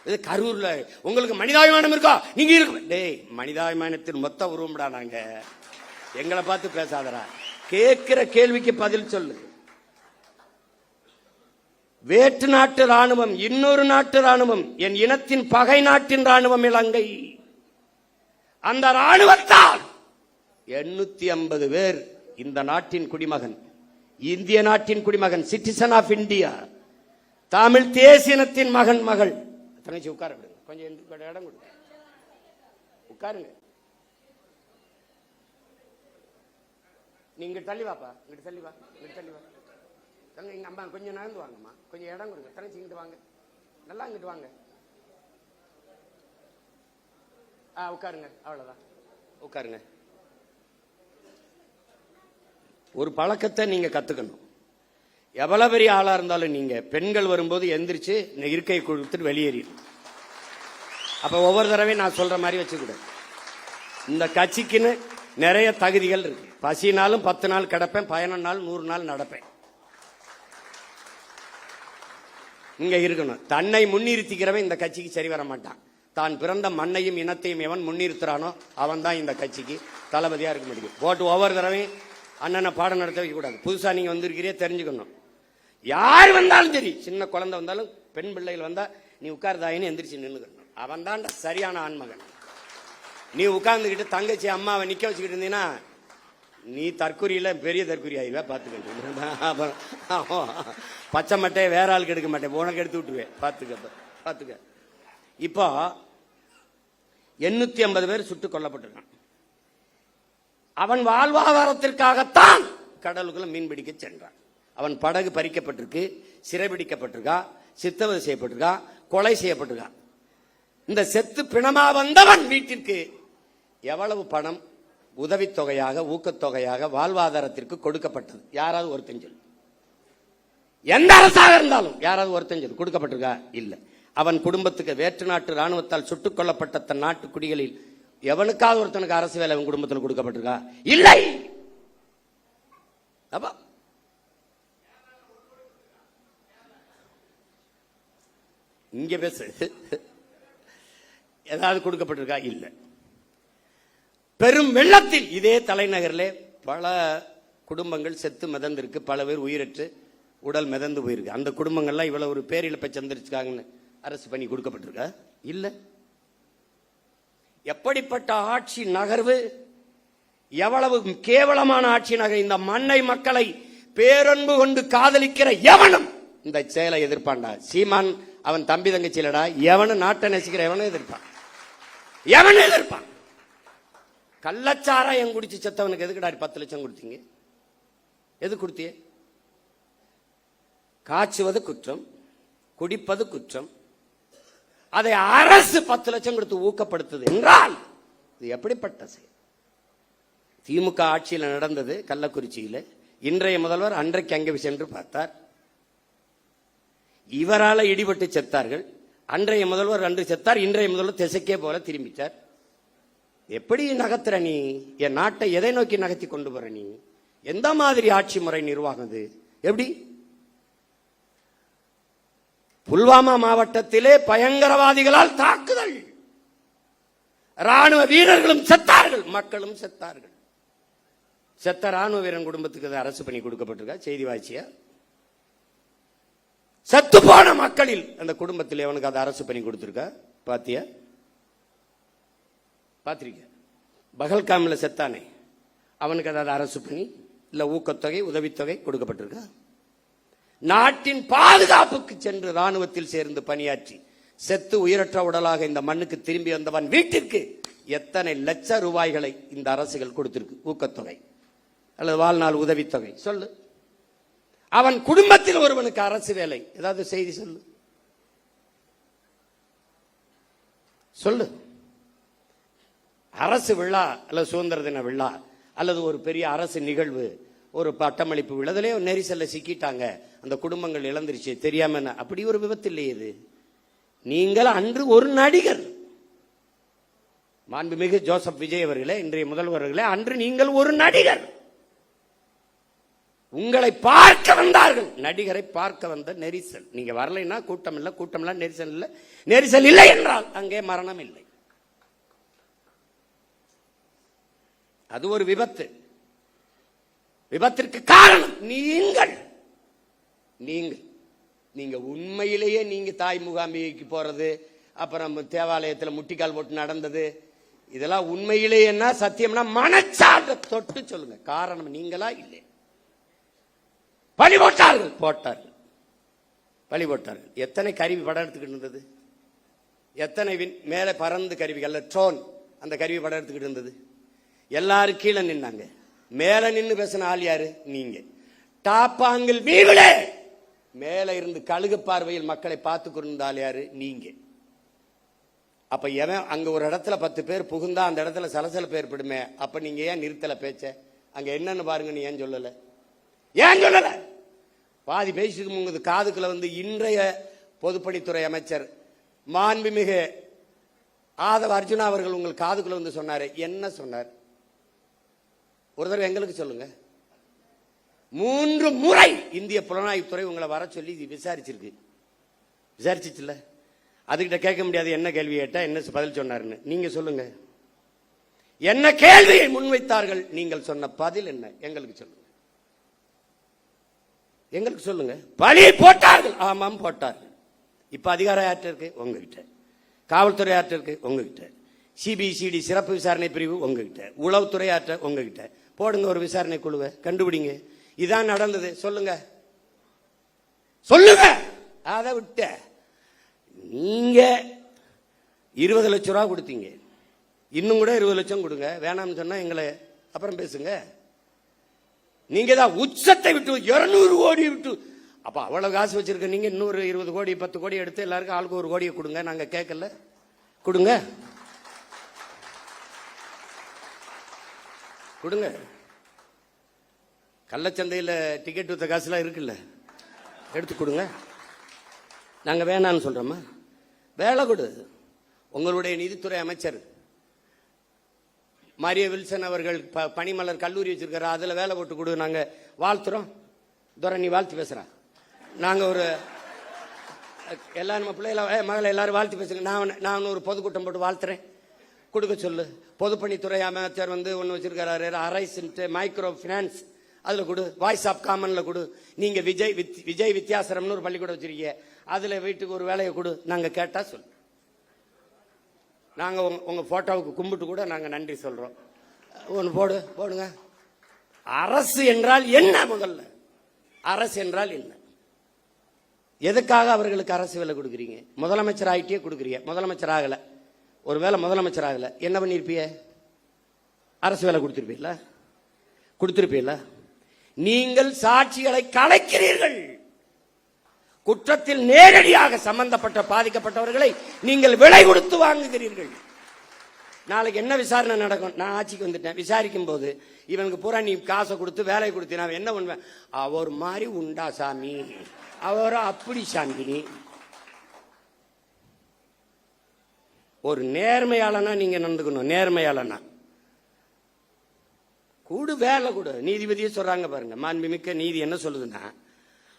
இது கரூர்ல உங்களுக்கு மனிதாபிமானம் இருக்கா? நீங்க இருக்கு. டேய், மனிதாபிமானத்தின் மொத்த உருவம்டா நாங்க. எங்களை பார்த்து பேசாதரா. கேட்கிற கேள்விக்கு பதில் சொல்லு. வேற்று நாட்டு ராணுவம், இன்னொரு நாட்டு ராணுவம், என் இனத்தின் பகை நாட்டின் ராணுவம் இலங்கை. அந்த ராணுவத்தால் 850 பேர் இந்த நாட்டின் குடிமகன், இந்திய நாட்டின் குடிமகன், சிட்டிசன் ஆஃப் இந்தியா, தமிழ் தேசியனத்தின் மகன் மகள். தங்கச்சி உட்கார விடுங்க, கொஞ்சம் இடம் கொடுங்க, உட்காருங்க. நீங்க தள்ளி வாப்பா, இங்கிட்டு தள்ளி வா, இங்கிட்டு தள்ளி வா. தங்க எங்க அம்மா கொஞ்சம் நகர்ந்து வாங்கம்மா, கொஞ்சம் இடம் கொடுங்க. தங்கச்சி இங்கிட்டு வாங்க, நல்லா இங்கிட்டு வாங்க. உட்காருங்க, அவ்வளவுதான், உட்காருங்க. ஒரு பழக்கத்தை நீங்க கத்துக்கணும். எவ்வளவு பெரிய ஆளா இருந்தாலும் நீங்க பெண்கள் வரும்போது எந்திரிச்சு இருக்கை கொடுத்துட்டு வெளியேறிடும். அப்ப ஒவ்வொரு தடவையும் நான் சொல்ற மாதிரி வச்சுக்கூடாது. இந்த கட்சிக்குன்னு நிறைய தகுதிகள் இருக்கு. பசினாலும் 10 நாள் கிடப்பேன், பயணம் 100 நாள் நடப்பேன். இங்க இருக்கணும். தன்னை முன்னிறுத்திக்கிறவன் இந்த கட்சிக்கு சரி வர மாட்டான். தான் பிறந்த மண்ணையும் இனத்தையும் எவன் முன்னிறுத்துறானோ அவன் தான் இந்த கட்சிக்கு தளபதியா இருக்க முடியும். போட்டு ஒவ்வொரு தடவையும் அண்ணனை பாடம் நடத்த வைக்க கூடாது. புதுசா நீங்க வந்திருக்கிறே தெரிஞ்சுக்கணும். யார் வந்தாலும் சரி, சின்ன குழந்தை வந்தாலும் பெண் பிள்ளைகள் வந்தா நீ உட்கார்தாயின்னு எந்திரிச்சு நின்னுக்கணும். அவன் தான் சரியான ஆண்மகன். நீ உட்கார்ந்துக்கிட்டு தங்கச்சி அம்மாவை நிக்க வச்சுக்கிட்டு இருந்தீங்கன்னா நீ தற்கொலையில பெரிய தற்கொலை ஆயிடுவா. பாத்துக்க, பச்சை மட்டையை வேற ஆளுக்கு எடுக்க மாட்டேன், உனக்கு எடுத்து விட்டுருவேன். பாத்துக்க. இப்போ 850 பேர் சுட்டுக் கொல்லப்பட்டிருக்கான். அவன் வாழ்வாதாரத்திற்காகத்தான் கடலுக்குள்ள மீன்பிடிக்க சென்றான். அவன் படகு பறிக்கப்பட்டிருக்கு, சிறைபிடிக்கப்பட்டிருக்கா, சித்தவதை செய்யப்பட்டிருக்கா, கொலை செய்யப்பட்டிருக்கா. இந்த செத்து பிணமா வந்தவன் வீட்டிற்கு எவ்வளவு பணம் உதவித்தொகையாக, ஊக்கத்தொகையாக, வாழ்வாதாரத்திற்கு கொடுக்கப்பட்டது? யாராவது ஒருத்தன் சொல்லு. எந்த அரசாக இருந்தாலும் யாராவது ஒருத்தன் சொல்லு கொடுக்கப்பட்டிருக்கா? இல்ல. அவன் குடும்பத்துக்கு வேற்று நாட்டு ராணுவத்தால் சுட்டுக் கொல்லப்பட்ட தன் நாட்டு குடிகளில் எவனுக்காவது ஒருத்தனுக்கு அரசு வேலை அவன் குடும்பத்தில் கொடுக்கப்பட்டிருக்கா? இல்லை. அப்ப இங்க பேசு, ஏதாவது கொடுக்கப்பட்டிருக்கா? இல்ல. பெரும் வெள்ளத்தில் இதே தலைநகரில் பல குடும்பங்கள் செத்து மிதந்திருக்கு, பல பேர் உயிரற்று உடல் மிதந்து போயிருக்கு. அந்த குடும்பங்கள்லாம் இவ்வளவு ஒரு பேரிழப்பை சந்திரிச்சுக்காங்கன்னு அரசு பண்ணி கொடுக்கப்பட்டிருக்கா? இல்ல. எப்படிப்பட்ட ஆட்சி நகர்வு, எவ்வளவு கேவலமான ஆட்சி நகர். இந்த மண்ணை மக்களை பேரன்பு கொண்டு காதலிக்கிற எவனும் இந்த செயலை எதிர்ப்பான்டா. சீமான் அவன் தம்பி தங்கச்சிலடா, எவனும் நாட்டை நேசிக்கிற எவனும் எதிர்ப்பான். கள்ளச்சாராயம் குடிச்சு செத்தவனுக்கு எதுக்குடா 10 லட்சம் கொடுத்தீங்க? எது கொடுத்திய? காய்ச்சுவது குற்றம், குடிப்பது குற்றம். அதை அரசு 10 லட்சம் கொடுத்து ஊக்கப்படுத்துது என்றால் இது எப்படிப்பட்ட செயல்? திமுக ஆட்சியில் நடந்தது கள்ளக்குறிச்சியில். இன்றைய முதல்வர் அன்றைக்கு அங்கே சென்று பார்த்தார். இவரால் இடிபட்டு செத்தார்கள். அன்றைய முதல்வர் அன்று செத்தார், இன்றைய முதல்வர் திசைக்கே போல திரும்பிச்சார். எப்படி நகர்த்துற நீ? என் நாட்டை எதை நோக்கி நகர்த்தி கொண்டு போற நீ? எந்த மாதிரி ஆட்சி முறை நிர்வாகம்? எப்படி? புல்வாமா மாவட்டத்திலே பயங்கரவாதிகளால் தாக்குதல், ராணுவ வீரர்களும் செத்தார்கள், மக்களும் செத்தார்கள். செத்த ராணுவ வீரன் குடும்பத்துக்கு அரசு பண்ணி கொடுக்கப்பட்டிருக்கா? செய்தி வாய்ச்சியா? செத்து போன மக்களில் அந்த குடும்பத்தில் அவனுக்கு அதை அரசு பண்ணி கொடுத்திருக்கா? பாத்தியா? பாத்திருக்க? பகல்காமில் செத்தானே, அவனுக்கு அதாவது அரசு பண்ணி இல்ல ஊக்கத்தொகை, உதவித்தொகை கொடுக்கப்பட்டிருக்கா? நாட்டின் பாதுகாப்புக்கு சென்று ராணுவத்தில் சேர்ந்து பணியாற்றி செத்து உயிரற்ற உடலாக இந்த மண்ணுக்கு திரும்பி வந்தவன் வீட்டிற்கு எத்தனை லட்ச ரூபாய்களை இந்த அரசுகள் கொடுத்திருக்கு ஊக்கத்தொகை அல்லது வாழ்நாள் உதவித்தொகை? சொல்லு. அவன் குடும்பத்தில் ஒருவனுக்கு அரசு வேலை, ஏதாவது செய்தி சொல்லு. சொல்லு. அரசு விழா அல்லது சுதந்திர தின விழா அல்லது ஒரு பெரிய அரசு நிகழ்வு, ஒரு பட்டமளிப்பு விழாவிலே நெரிசல்ல சிக்கிட்டாங்க, அந்த குடும்பங்கள் இழந்துருச்சு தெரியாம. அப்படி ஒரு விபத்து இல்லையே இது. நீங்கள் அன்று ஒரு நடிகர், மாண்புமிகு ஜோசப் விஜய் அவர்களே, இன்றைய முதல்வர்களே, அன்று நீங்கள் ஒரு நடிகர். உங்களை பார்க்க வந்தார்கள், நடிகரை பார்க்க வந்த நெரிசல். நீங்க வரலைன்னா கூட்டம் இல்ல, கூட்டம் இல்ல, நெரிசல் இல்ல, நெரிசல் இல்லை என்றால் அங்கே மரணம் இல்லை. அது ஒரு விபத்து. விபத்திற்கு காரணம் நீங்கள். நீங்க உண்மையிலேயே நீங்க தாய் முகாமிக்கு போறது, அப்புறம் தேவாலயத்தில் முட்டிக்கால் போட்டு நடந்தது, இதெல்லாம் உண்மையிலேயே சத்தியம்னா மனச்சான்ற தொட்டு சொல்லுங்க. காரணம் நீங்களா இல்லை. பழி போட்டார்கள் பழி போட்டார்கள். எத்தனை கருவி படம் எடுத்துக்கிட்டு இருந்தது? எத்தனை மேல பறந்து கருவிகள் ட்ரோன், அந்த கருவி படம் எடுத்துக்கிட்டு இருந்தது. எல்லாரும் கீழே நின்னாங்க. மேல நின்று பேசின ஆள் யாரு? நீங்க. டாப்பாங்கில் வீவிலே மேல இருந்து கழுகு பார்வையில் மக்களை பார்த்து கொண்டிருந்தால் யாரு? நீங்க. அப்ப எவன் அங்க ஒரு இடத்துல 10 பேர் புகுந்தா அந்த இடத்துல சலசலப்பு ஏற்படுமே, அப்ப நீங்க ஏன் நிறுத்தல பேச்ச? அங்க என்னன்னு பாருங்க. நீ ஏன் சொல்லல? பாதி பேசிட்டு உங்க காதுக்குள்ள இன்றைய பொதுப்பணித்துறை அமைச்சர் மாண்புமிகு ஆதவ அர்ஜுனா அவர்கள் உங்கள் காதுக்குள்ள சொன்னாரு. என்ன சொன்னார்? ஒரு தடவை எங்களுக்கு சொல்லுங்க. 3 முறை இந்திய புலனாய்வுத்துறை உங்களை வர சொல்லி விசாரிச்சிச்சுல்ல? அதுகிட்ட கேட்க முடியாது என்ன கேள்வி கேட்டா என்ன பதில் சொன்னாருன்னு. நீங்க சொல்லுங்க. என்ன கேள்வியை முன்வைத்தார்கள்? நீங்கள் சொன்ன பதில் என்ன? எங்களுக்கு சொல்லுங்க. பழி போட்டார்கள். ஆமாம் போட்டார்கள். இப்ப அதிகாரம் யார்கிட்ட இருக்கு? உங்ககிட்ட. காவல்துறை யார்கிட்ட இருக்கு? உங்ககிட்ட. சிபிசிடி சிறப்பு விசாரணை பிரிவு உங்ககிட்ட. உளவுத்துறை யார்கிட்ட? உங்ககிட்ட. போடுங்க ஒரு விசாரணை குழுவை, கண்டுபிடிங்க. இதான் நடந்தது. சொல்லுங்க. அதை விட்ட நீங்க 20 லட்சம் ரூபாய் கொடுத்தீங்க. இன்னும் கூட 20 லட்சம் கொடுங்க. வேணாம்னு சொன்னா எங்களை அப்புறம் பேசுங்க. நீங்க தான் உச்சத்தை விட்டு 200 கோடி விட்டு, அப்ப அவ்வளவு காசு வச்சிருக்க நீங்க இன்னொரு 20 கோடி 10 கோடி எடுத்து எல்லாருக்கும் ஆளுக்கு 1 கோடியை கொடுங்க. நாங்க கேட்கல, கொடுங்க. கள்ளச்சந்தையில் டிக்கெட் வித்த காசுலாம் இருக்குல்ல, எடுத்து கொடுங்க. நாங்க வேணான்னு சொல்றோமா? வேலை கொடு. உங்களுடைய நிதித்துறை அமைச்சர் மரிய வில்சன் அவர்கள் பனிமலர் கல்லூரி வச்சிருக்காரு, அதுல வேலை போட்டு கொடு. நாங்க வாழ்த்துறோம். துரை நீ வாழ்த்து பேசுற. நாங்க ஒரு எல்லாரும் பிள்ளைகள மகளை எல்லாரும் வாழ்த்து பேசுங்க. நான் ஒரு பொதுக்கூட்டம் போட்டு வாழ்த்துறேன். கொடுக்க சொல்லு. பொதுப்பணித்துறை அமைச்சர் ஒன்னு வச்சிருக்காரு, அரைஸ் மைக்ரோ பினான்ஸ், அதுல கொடு. வாய்ஸ் ஆஃப் காமன்ல கொடு. நீங்க விஜய் வித்யாசரம்னு ஒரு பள்ளிக்கூடம் வச்சிருக்கீங்க, அதுல வீட்டுக்கு ஒரு வேலையை கொடு. நாங்க கேட்டா சொல்லு. நாங்க உங்க போட்டோவுக்கு கும்பிட்டு கூட நாங்க நன்றி சொல்றோம். ஒன்னு போடுங்க. அரசு என்றால் என்ன? முதல்ல அரசு என்றால் என்ன? எதுக்காக அவர்களுக்கு அரசு வேலை கொடுக்குறீங்க? முதலமைச்சர் ஆகிட்டே கொடுக்குறீங்க. முதலமைச்சர் ஆகல, ஒருவேளை முதலமைச்சர் ஆகல, என்ன பண்ணிருப்பிய? அரசு வேலை கொடுத்திருப்பீல்ல? நீங்கள் சாட்சிகளை கலைக்கிறீர்கள். குற்றத்தில் நேரடியாக சம்பந்தப்பட்ட பாதிக்கப்பட்டவர்களை நீங்கள் விலை கொடுத்து வாங்குகிறீர்கள். நாளைக்கு என்ன விசாரணை நடக்கும்? நான் ஆட்சிக்கு வந்துட்டேன், விசாரிக்கும் போது இவனுக்கு பூரா நீ காசை கொடுத்து வேலை கொடுத்து நான் என்ன பண்ணுவேன்? அவர் மாதிரி உண்டா சாமி, அவரோ அப்படி சாமி. ஒரு நேர்மையாளனா நீங்க நடந்துக்கணும். நேர்மையாளனா கூடு, வேலை கொடு. நீதிபதியே சொல்றாங்க பாருங்க, மாண்புமிக்க நீதி என்ன சொல்லுதுன்னா,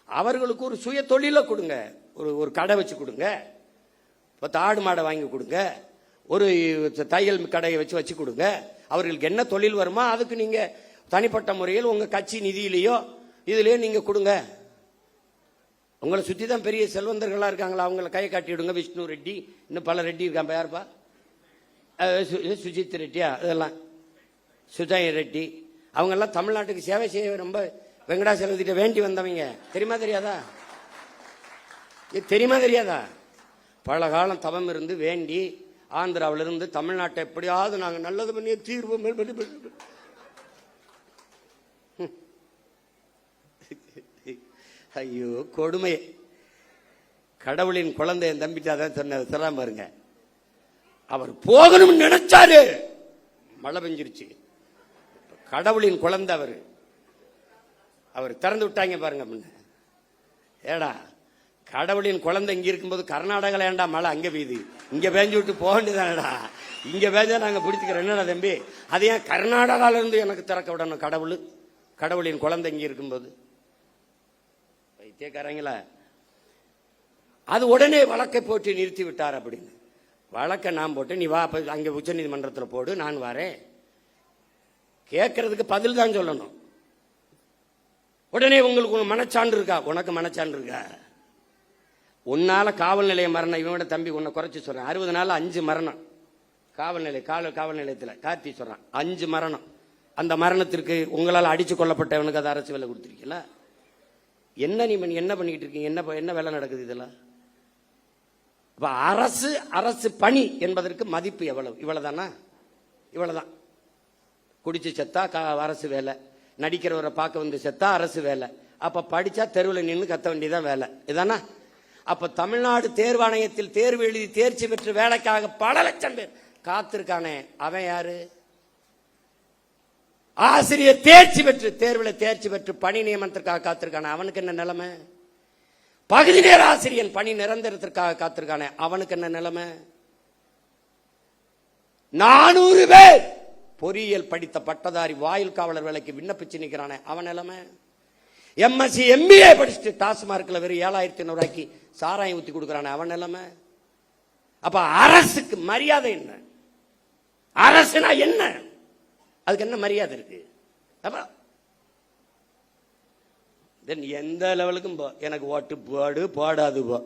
அவர்களுக்கு ஒரு சுய தொழில கொடுங்க. ஒரு கடை வச்சு கொடுங்க, 10 ஆடு மாடை வாங்கி கொடுங்க, ஒரு தையல் கடையை வச்சு கொடுங்க. அவர்களுக்கு என்ன தொழில் வருமோ அதுக்கு நீங்க தனிப்பட்ட முறையில் உங்க கட்சி நிதியிலேயோ இதுலயோ நீங்க கொடுங்க. உங்களை சுத்தி தான் பெரிய செல்வந்தர்களா இருக்காங்களா, அவங்களை கையை காட்டிடுங்க. விஷ்ணு ரெட்டி, இன்னும் பல ரெட்டி இருக்கான். யாருப்பா? சுஜித் ரெட்டியா, இதெல்லாம் சுஜய் ரெட்டி. அவங்க எல்லாம் தமிழ்நாட்டுக்கு சேவை செய்ய ரொம்ப வெங்கடாசலத்திட்ட வேண்டி வந்தவங்க. தெரியுமா தெரியாதா? பல காலம் தவம் இருந்து வேண்டி ஆந்திராவிலிருந்து தமிழ்நாட்டை எப்படியாவது நாங்க நல்லது பண்ணி தீர்வு. ஐயோ கொடுமை. கடவுளின் குழந்தை என் தம்பிட்டாதான் சொன்ன பாருங்க. அவர் போகணும்னு நினைச்சாரு, மழை பெஞ்சிருச்சு. கடவுளின் குழந்தை அவர் திறந்து விட்டாங்க பாருங்க. ஏடா கடவுளின் குழந்தை இங்க இருக்கும்போது கர்நாடகால ஏண்டா மழை அங்க பெய்யுது, இங்க பேஞ்சு விட்டு போக வேண்டியதானடா. இங்க பேஞ்சா நாங்க பிடிச்சுக்கிறோம். என்னடா தம்பி, அது ஏன் கர்நாடகால இருந்து எனக்கு திறக்க விடணும்? கடவுளின் குழந்தை இங்க இருக்கும்போது வைத்தியக்காரங்களா, அது உடனே வழக்கை போட்டு நிறுத்தி விட்டார். அப்படின்னு வழக்கை நான் போட்டு, நீ வா அங்க உச்ச நீதிமன்றத்தில் போடு, நான் வரேன். கேட்கறதுக்கு பதில் தான் சொல்லணும். உடனே உங்களுக்கு மனச்சான்று இருக்கா? உனக்கு மனச்சான்று இருக்கா? உன்னால காவல் நிலைய மரணம், இவனோட தம்பி உன்னை குறைச்சி சொல்றான். 60 நாள் 5 மரணம் காவல் நிலையத்தில் கார்த்தி சொல்றான். 5 மரணம். அந்த மரணத்திற்கு உங்களால் அடிச்சு கொல்லப்பட்டவனுக்கு அது அரசு வேலை கொடுத்துருக்கீங்களா? என்ன நீ என்ன பண்ணிட்டு இருக்கீங்க? என்ன வேலை நடக்குது இதெல்லாம்? அரசு பணி என்பதற்கு மதிப்பு எவ்வளவு? இவ்வளவுதானா? இவ்வளவுதான். குடிச்சு செத்தா அரசு வேலை, நடிக்கிறவரை பார்க்க வந்து செத்தா அரசு வேலை, அப்ப படிச்சா தெருவில் நின்று கத்த வேண்டியதான் வேலை, இதானா? அப்ப தமிழ்நாடு தேர்வாணையத்தில் தேர்வு எழுதி தேர்ச்சி பெற்று வேலைக்காக பல லட்சம் பேர் காத்திருக்கானே, அவன் யாரு? ஆசிரியர் தேர்ச்சி பெற்று தேர்வில் தேர்ச்சி பெற்று பணி நியமனத்திற்காக காத்திருக்கானே, அவனுக்கு என்ன நிலைமை? பகுதி நேர ஆசிரியன் பணி நிரந்தரத்திற்காக காத்திருக்கானே, அவனுக்கு என்ன நிலைமை? 400 பேர் பொறியியல் படித்த பட்டதாரி வாயில் காவலர் வேலைக்கு விண்ணப்பிச்சு நிக்கிறானே, அவன் நிலைமை? எம்எஸ்சி எம்பிஏ படிச்சுட்டு டாஸ்மார்க்ல வெறும் 7,500 ரூபாய்க்கு சாராயம் ஊத்தி கொடுக்கறானே, அவன் நிலைமை? அப்ப அரசுக்கு மரியாதை என்ன? அரசுனா என்ன? அதுக்கு என்ன மரியாதை இருக்கு? எந்த லெவலுக்கும் எனக்கு ஓட்டு போடு போடாது போ.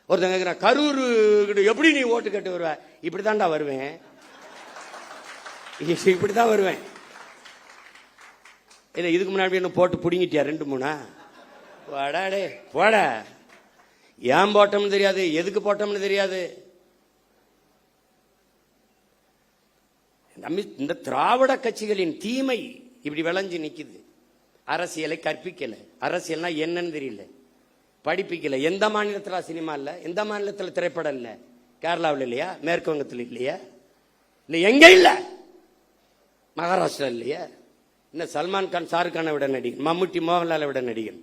ஒருத்தங்க கரூர் எப்படி நீ ஓட்டு கேட்டு வருவ? இப்படித்தான்டா வருவேன், இப்படிதான் வருவேன். இல்ல இதுக்கு முன்னாடி என்ன போட்டு புடிங்கிட்டியா 2-3? போடாடே போட. ஏன் போட்டோம்னு தெரியாது, எதுக்கு போட்டோம்னு தெரியாது. இந்த திராவிட கட்சிகளின் தீமை இப்படி விளைஞ்சு நிக்குது. அரசியலை கற்பிக்கல, அரசியல்னா என்னன்னு தெரியல, படிப்பிக்கல. எந்த மாநிலத்துல சினிமா இல்ல, எந்த மாநிலத்தில் திரைப்படம் இல்ல? கேரளாவில் இல்லையா? மேற்கு வங்கத்தில் இல்லையா? இல்ல எங்க இல்ல? மகாராஷ்டிரா இல்லையா? இன்னும் சல்மான் கான் ஷாருக் கானை விட நடிகன், மம்முட்டி மோகன்லாலை விட நடிகன்.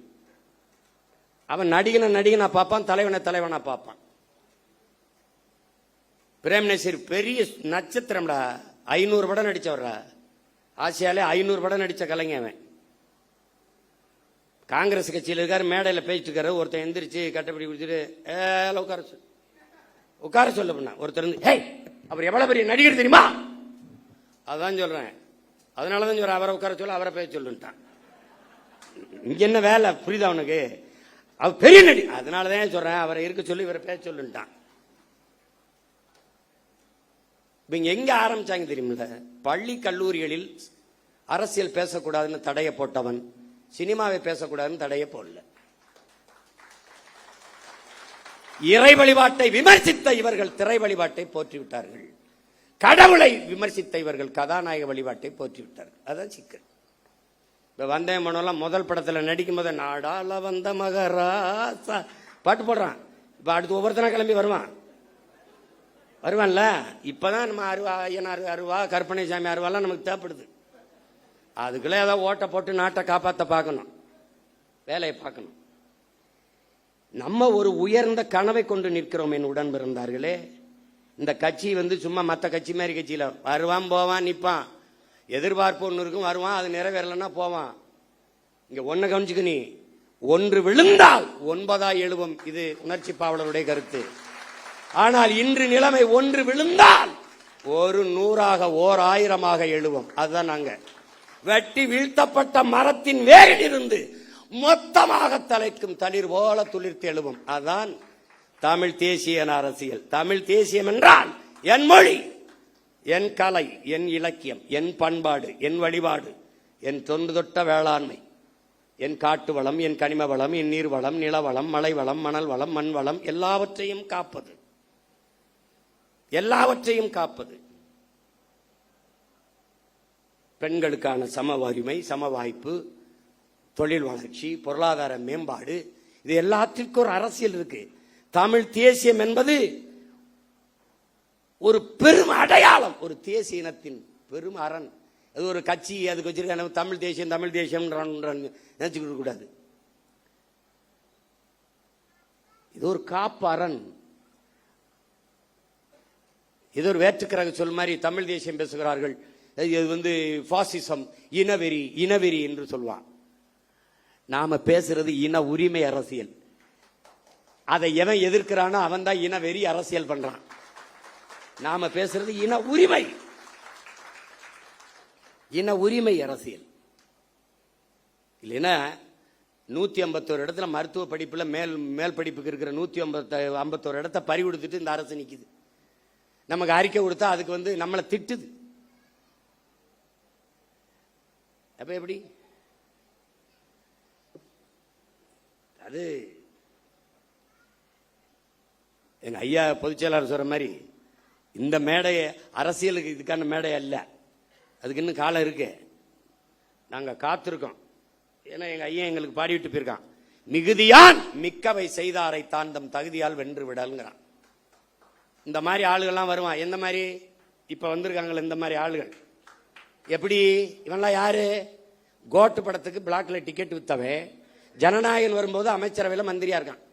அவன் நடிகனா பார்ப்பான், தலைவனா பார்ப்பான். பிரேம் நசீர் பெரிய நட்சத்திரம்டா, 500 படம் நடிச்சவரா. ஆசியாலே 500 படம் நடிச்ச கலைஞன். காங்கிரஸ் கட்சியில் இருக்காரு, மேடையில் பேசிட்டு இருக்காரு. ஒருத்தன் எந்திரிச்சு கட்டப்படி குடிச்சிட்டு உட்கார சொல்ல பண்ண. ஒருத்தர் அவர் எவ்வளவு பெரிய நடிகர் தெரியுமா? அதான் சொல்றேன். அதனாலதான் சொல்றேன், அவரை உட்கார சொல்ல, அவரை பேச சொல்லுட்டான். இங்க என்ன வேலை புரியுதா அவனுக்கு? அவர் பெரிய நடி, அதனாலதான் சொல்றேன், அவரை இருக்க சொல்லி இவரை பேச சொல்லுட்டான். எங்க ஆரம்பிச்சாங்க தெரியுமில்ல? பள்ளி கல்லூரிகளில் அரசியல் பேசக்கூடாதுன்னு தடையை போட்டவன் சினிமாவை பேசக்கூடாதுன்னு தடையை போடல. இறை வழிபாட்டை விமர்சித்த இவர்கள் திரை வழிபாட்டை போற்றிவிட்டார்கள். கடவுளை விமர்சித்த இவர்கள் கதாநாயக வழிபாட்டை போற்றிவிட்டார்கள். அதான் சிக்கல். இப்ப வந்தே மனோலாம் முதல் படத்துல நடிக்கும் போது நாடால வந்த மகராசா பாட்டு போடுறான். இப்ப அடுத்து ஒவ்வொருத்தனா கிளம்பி வருவான்ல. இப்பதான் நம்ம ஐயனார் அருவா, கற்பனை சாமி அருவாலாம் நமக்கு தேவைப்படுது. அதுக்குள்ள ஏதாவது ஓட்ட போட்டு நாட்டை காப்பாற்ற பார்க்கணும், வேலையை பார்க்கணும். நம்ம ஒரு உயர்ந்த கனவை கொண்டு நிற்கிறோம் என் உடன் பிறந்தார்களே. இந்த கட்சி சும்மா மற்ற கட்சி மாதிரி கட்சியில வருவான் போவான் நிற்பான், எதிர்பார்ப்பு ஒன்று இருக்கும், வருவான், அது நிறைவேறலன்னா போவான். இங்க ஒன்ன கவனிச்சுக்க, நீ ஒன்று விழுந்தால் 9 எழுவும். இது உணர்ச்சி பாவலருடைய கருத்து. ஆனால் இன்று நிலைமை ஒன்று விழுந்தால் 100 ஓர் 1000 எழுவும். அதுதான் நாங்க வெட்டி வீழ்த்தப்பட்ட மரத்தின் வேரில் இருந்து மொத்தமாக தலைக்கும் தளிர் போல துளிர்த்து எழுவும். அதான் தமிழ் தேசிய அரசியல். தமிழ் தேசியம் என்றால் என் மொழி, என் கலை, என் இலக்கியம், என் பண்பாடு, என் வழிபாடு, என் தொன்று தொட்ட வேளாண்மை, என் காட்டு வளம், என் கனிம வளம், என் நீர் வளம், நிலவளம், மலை வளம், மணல் வளம், மண் வளம், எல்லாவற்றையும் காப்பது, எல்லாவற்றையும் காப்பது. பெண்களுக்கான சம உரிமை, சம வாய்ப்பு, தொழில் வளர்ச்சி, பொருளாதார மேம்பாடு, இது எல்லாத்திற்கும் ஒரு அரசியல் இருக்கு. தமிழ் தேசியம் என்பது ஒரு பெரும் அடையாளம், ஒரு தேசிய இனத்தின் பெரும் அரண். அது ஒரு கட்சி அதுக்கு வச்சிருக்க தமிழ் தேசியம் தமிழ் தேசியம் நினைச்சுக்கிட்டு கூடாது. இது ஒரு காப்பு அரண். இது ஒரு வேற்றுக்கிரக சொல் மாதிரி தமிழ் தேசியம் பேசுகிறார்கள். இது பாசிசம், இனவெறி, இனவெறி என்று சொல்வான். நாம பேசுறது இன உரிமை அரசியல். அதை எவன் எதிர்க்கிறானோ அவன் தான் இனவெறி அரசியல் பண்றான். நாம பேசுறது இன உரிமை, இன உரிமை அரசியல். இல்லைன்னா 151 இடத்துல மருத்துவ படிப்புல மேல் படிப்புக்கு இருக்கிற 151 இடத்தை பறி கொடுத்துட்டு இந்த அரசு நிக்குது. நமக்கு அறிக்கை கொடுத்தா அதுக்கு நம்மளை திட்டுது. அப்ப எப்படி? அது எங்க ஐயா பொதுச் செயலாளர் சொல்ற மாதிரி இந்த மேடை அரசியலுக்கு இதுக்கான மேடை அல்ல. அதுக்கு இன்னும் காலம் இருக்கு. நாங்க காத்திருக்கோம். ஏன்னா எங்க ஐயா எங்களுக்கு பாடிவிட்டு போயிருக்கான், மிகுதியான் மிக்கவை செய்தாரை தான் தம் தகுதியால் வென்று விடல்ங்கிறான். இந்த மாதிரி ஆளுகள்லாம் வருவான். எந்த மாதிரி? இப்ப வந்திருக்காங்களே இந்த மாதிரி ஆளுகள். எப்படி? இவன்லாம் யாரு? கோட்டு படத்துக்கு பிளாக்ல டிக்கெட் வித்தவே ஜனநாயகன் வரும்போது அமைச்சரவையில் மந்திரியா இருக்கான்.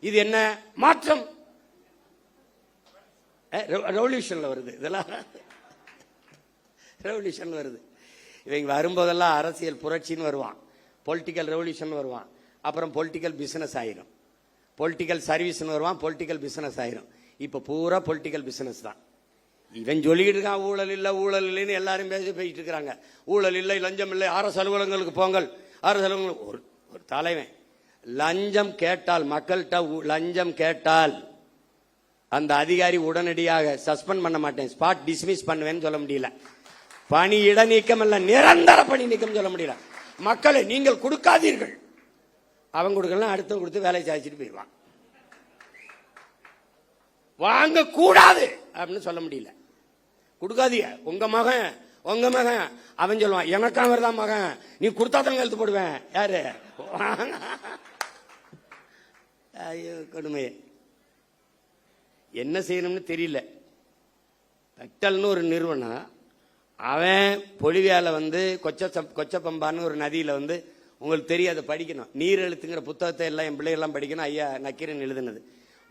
இது என்ன மாற்றம்? ரெவல்யூஷன்ல வருது. இதெல்லாம் ரெவல்யூஷன்ல வருது. இவங்க வரும்போதெல்லாம் அரசியல் புரட்சின்னு வருவான், பொலிட்டிக்கல் ரெவல்யூஷன் வருவான், அப்புறம் பொலிட்டிக்கல் பிசினஸ் ஆயிரும், பொலிட்டிக்கல் சர்வீஸ் வருவான், பொலிட்டிக்கல் பிசினஸ் ஆயிரும். இப்ப பூரா பொலிட்டிக்கல் பிசினஸ் தான். இவன் சொல்லிட்டு இருக்கான் ஊழல் இல்ல ஊழல் இல்லைன்னு எல்லாரும் பேசிட்டு இருக்கிறாங்க. ஊழல் இல்லை, லஞ்சம் இல்லை, அரசு அலுவலகங்களுக்கு போங்கள். அரசு அலுவலகங்கள் ஒரு தலைவன் லஞ்சம் கேட்டால், மக்கள்கிட்ட லஞ்சம் கேட்டால் அந்த அதிகாரி உடனடியாக சஸ்பெண்ட் பண்ண மாட்டேன், ஸ்பாட் டிஸ்மிஸ் பண்ணுவேன்னு சொல்ல முடியல. பணி இட நீக்கம் அல்ல, நிரந்தர பணி நீக்கம் சொல்ல முடியல. மக்களை நீங்கள் கொடுக்காதீர்கள், அவன் கொடுக்கலாம், அடுத்த கொடுத்து வேலை சாதிச்சுட்டு போயிடுவான். வாங்க கூடாது அப்படின்னு சொல்ல முடியல. கொடுக்காதீங்க. உங்க மகன் அவன் சொல்லுவான், எனக்கு அவர் தான் மகன், நீ கொடுத்தாதான் எழுத்து போடுவேன். யாரு? ஐயோ கொடுமையே. என்ன செய்யணும்னு தெரியல. பெக்டல்னு ஒரு நிறுவனம், அவன் பொலிவியால கொச்சப்பம்பான்னு ஒரு நதியில உங்களுக்கு தெரியாது, படிக்கணும். நீர் எழுத்துங்கிற புத்தகத்தை எல்லாம் என் பிள்ளைகள்லாம் படிக்கணும். ஐயா நக்கீரன் எழுதுனது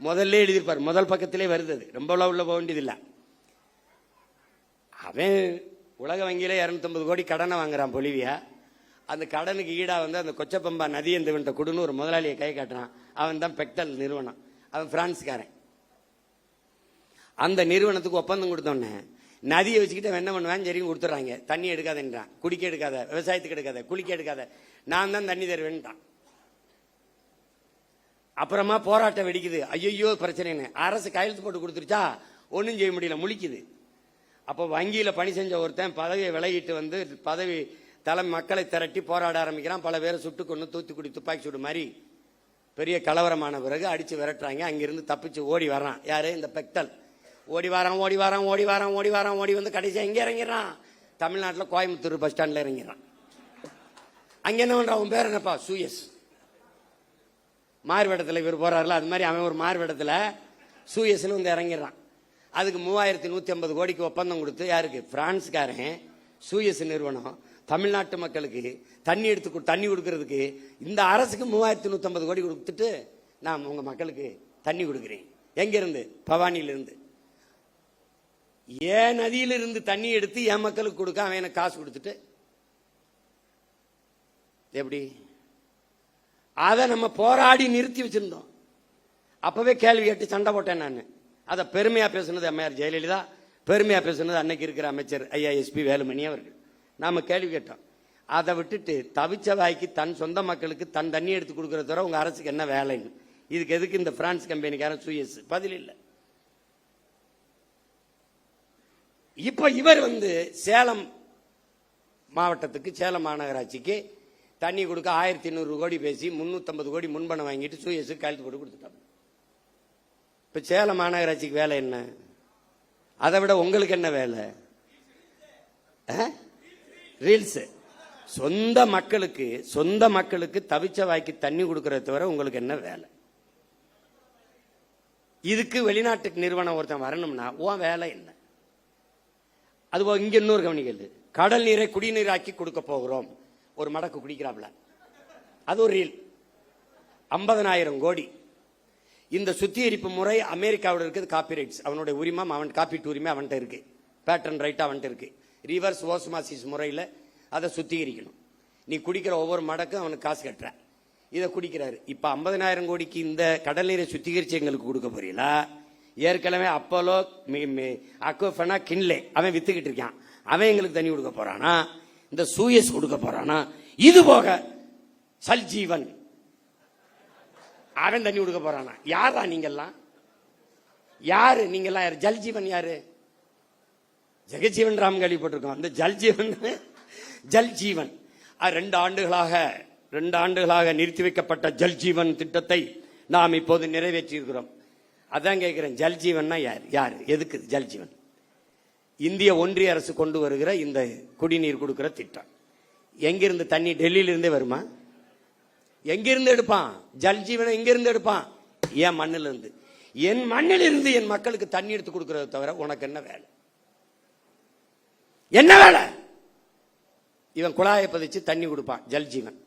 முதல்ல எழுதியிருப்பார், முதல் பக்கத்திலே வருது. ரொம்ப உள்ள போக வேண்டியதில்லை. அவன் உலக வங்கியில 250 கோடி கடனை வாங்குறான் பொலிவியா. அந்த கடனுக்கு ஈடா அந்த கொச்சப்பம்பா நதி எந்த குடுன்னு ஒரு முதலாளியை கை காட்டுறான். அவன் தான் பெக்டல் நிறுவனம். அவன் பிரான்ஸ்காரன். அந்த நிறுவனத்துக்கு ஒப்பந்தம் கொடுத்தோன்னே நதியை வச்சுக்கிட்டு என்ன பண்ணுவேன், சரின்னு கொடுத்துட்றாங்க. தண்ணி எடுக்காதன்றான், குடிக்க எடுக்காத, விவசாயத்துக்கு எடுக்காத, குளிக்க எடுக்காத, நான் தான் தண்ணி தருவேன்ட்டான். அப்புறமா போராட்டம் வெடிக்குது. ஐயோ பிரச்சனைன்னு அரசு கையெழுத்து போட்டு கொடுத்துருச்சா, ஒன்னும் செய்ய முடியல, முழிக்குது. அப்போ வங்கியில பணி செஞ்ச ஒருத்தன் பதவியை விலகிட்டு பதவி தலைமை மக்களை திரட்டி போராட ஆரம்பிக்கிறான். பல பேரை சுட்டு கொண்டு தூத்துக்குடி துப்பாக்கி சூடு மாதிரி பெரிய கலவரமான பிறகு அடிச்சு விரட்டுறாங்க. அங்கிருந்து தப்பிச்சு ஓடி வர்றான். யாரு? இந்த பெக்டல். ஓடி வந்து கடைசியா எங்க இறங்கிறான்? தமிழ்நாட்டில் கோயம்புத்தூர் பஸ் ஸ்டாண்ட்ல இறங்கிறான். அங்க என்ன பண்றான்? உன் பேர் என்னப்பா? சூயஸ். மார்வேடத்தில் இவர் போறாருல, அது மாதிரி அவன் ஒரு மார்வேடத்தில் சூயஸ்னு இறங்கிடுறான். அதுக்கு 3150 கோடிக்கு ஒப்பந்தம் கொடுத்து, யாருக்கு? பிரான்ஸ்காரன் சூயஸ் நிறுவனம் தமிழ்நாட்டு மக்களுக்கு தண்ணி கொடுக்கறதுக்கு இந்த அரசுக்கு 3150 கோடி கொடுத்துட்டு, நான் உங்க மக்களுக்கு தண்ணி கொடுக்கிறேன். எங்க இருந்து? பவானியிலிருந்து. ஏன் நதியிலிருந்து தண்ணி எடுத்து என் மக்களுக்கு கொடுக்க அவன் எனக்கு காசு கொடுத்துட்டு எப்படி? அதை நம்ம போராடி நிறுத்தி வச்சிருந்தோம். அப்பவே கேள்வி கேட்டு சண்டை போட்டேன் நான். அதை பெருமையா பேசுனது அம்மையார் ஜெயலலிதா, பெருமையா பேசுனது அன்னைக்கு இருக்கிற அமைச்சர் ஐயா எஸ்பி வேலுமணி அவர்கள். நாம கேள்வி கேட்டோம். அதை விட்டுட்டு தவிச்ச வாய்க்கு தன் சொந்த மக்களுக்கு தன் தண்ணி எடுத்து கொடுக்கறத தவிர உங்க அரசுக்கு என்ன வேலைன்னு, இதுக்கு எதுக்கு இந்த பிரான்ஸ் கம்பெனிக்காரன் சூயஸ்? பதில் இல்லை. இப்ப இவர் சேலம் மாவட்டத்துக்கு, சேலம் மாநகராட்சிக்கு தண்ணி கொடுக்க 1200 கோடி பேசி 350 கோடி முன்பணம் வாங்கிட்டு சூயஸுக்கு கையெழுத்து போட்டு கொடுத்துட்டாங்க. இப்ப சேலம் மாநகராட்சிக்கு வேலை என்ன? அதை விட உங்களுக்கு என்ன வேலை? ரீல்ஸ். சொந்த மக்களுக்கு தவிச்ச வாய்க்கு தண்ணி கொடுக்கறத தவிர உங்களுக்கு என்ன வேலை? இதுக்கு வெளிநாட்டுக்கு நிறுவனம் ஒருத்தன் வரணும்னா உன் வேலை என்ன? அதுபோக இங்க இன்னொரு கவனிக்கல், கடல் நீரை குடிநீராக்கி கொடுக்க போகிறோம். ஒரு மடக்கு குடிக்கிறாப்ல, அது ஒரு ரீல். 50,000 கோடி. இந்த சுத்திகரிப்பு முறை அமெரிக்காவோட இருக்குது. காப்பிரைட்ஸ் அவனுடைய உரிமை, அவன் காப்பீட்டு உரிமை அவன்கிட்ட இருக்கு, பேட்டன் ரைட் அவன்கிட்ட இருக்கு. ரிவர்ஸ் ஓஸ்மாசிஸ் முறையில் அதை சுத்திகரிக்கணும். நீ குடிக்கிற ஒவ்வொரு மடக்கும் அவனுக்கு காசு கட்டுற, இதை குடிக்கிறாரு. இப்ப 50,000 கோடிக்கு இந்த கடல் நீரை சுத்திகரிச்சு எங்களுக்கு கொடுக்க போறீங்களா? ஏற்கனவே அப்போலோ அக்வஃபனா கின்லே அவன் வித்துக்கிட்டு இருக்கான், அவன் எங்களுக்கு தண்ணி கொடுக்க போறானா? இந்த சூயஸ் கொடுக்க போறானா? இது போக சல்ஜீவன் அவன் தண்ணி கொடுக்க போறானா? யாரா நீங்கெல்லாம்? யாரு நீங்கெல்லாம்? யாரு ஜல்ஜீவன்? யாரு? ஜெகஜீவன் ராம் கேள்விப்பட்டிருக்கோம். அந்த ஜல்ஜீவன் ஜல்ஜீவன் 2 ஆண்டுகளாக நிறுத்தி வைக்கப்பட்ட ஜல்ஜீவன் திட்டத்தை நாம் இப்போது நிறைவேற்றி இருக்கிறோம். அதான் கேட்கிறேன், ஜல்ஜீவன்னா யார்? யாரு? எதுக்கு ஜல்ஜீவன்? இந்திய ஒன்றிய அரசு கொண்டு வருகிற இந்த குடிநீர் கொடுக்கிற திட்டம். எங்கிருந்து தண்ணி? டெல்லியில இருந்தே வருமா? எங்கிருந்து எடுப்பான்? ஜல்ஜீவனை எங்கிருந்து எடுப்பான்? என் மண்ணில இருந்து. என் மண்ணில் இருந்து என் மக்களுக்கு தண்ணி எடுத்து கொடுக்கறத தவிர உனக்கு என்ன வேலை? என்ன வேலை? இவன் குழாயை பதிச்சு தண்ணி கொடுப்பான், ஜல்ஜீவன்.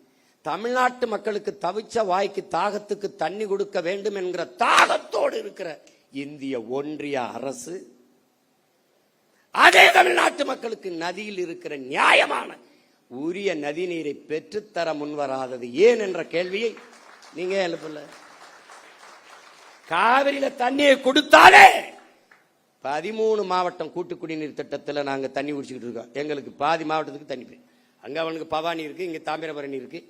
தமிழ்நாட்டு மக்களுக்கு தவிச்ச வாய்க்கு தாகத்துக்கு தண்ணி கொடுக்க வேண்டும் என்கிற தாகத்தோடு இருக்கிற இந்திய ஒன்றிய அரசு அதே தமிழ்நாட்டு மக்களுக்கு நதியில் இருக்கிற நியாயமான உரிய நதி நீரை பெற்றுத்தர முன்வராதது ஏன் என்ற கேள்வியை நீங்க எழுப்பல. காவிரியில தண்ணியை கொடுத்தாலே 13 மாவட்டம் கூட்டு குடிநீர் திட்டத்தில் நாங்க தண்ணி குடிச்சுக்கிட்டு இருக்கோம். எங்களுக்கு பாதி மாவட்டத்துக்கு தண்ணி போய் அங்க அவனுக்கு பவானி இருக்கு, இங்க தாமிரபரணி இருக்கு.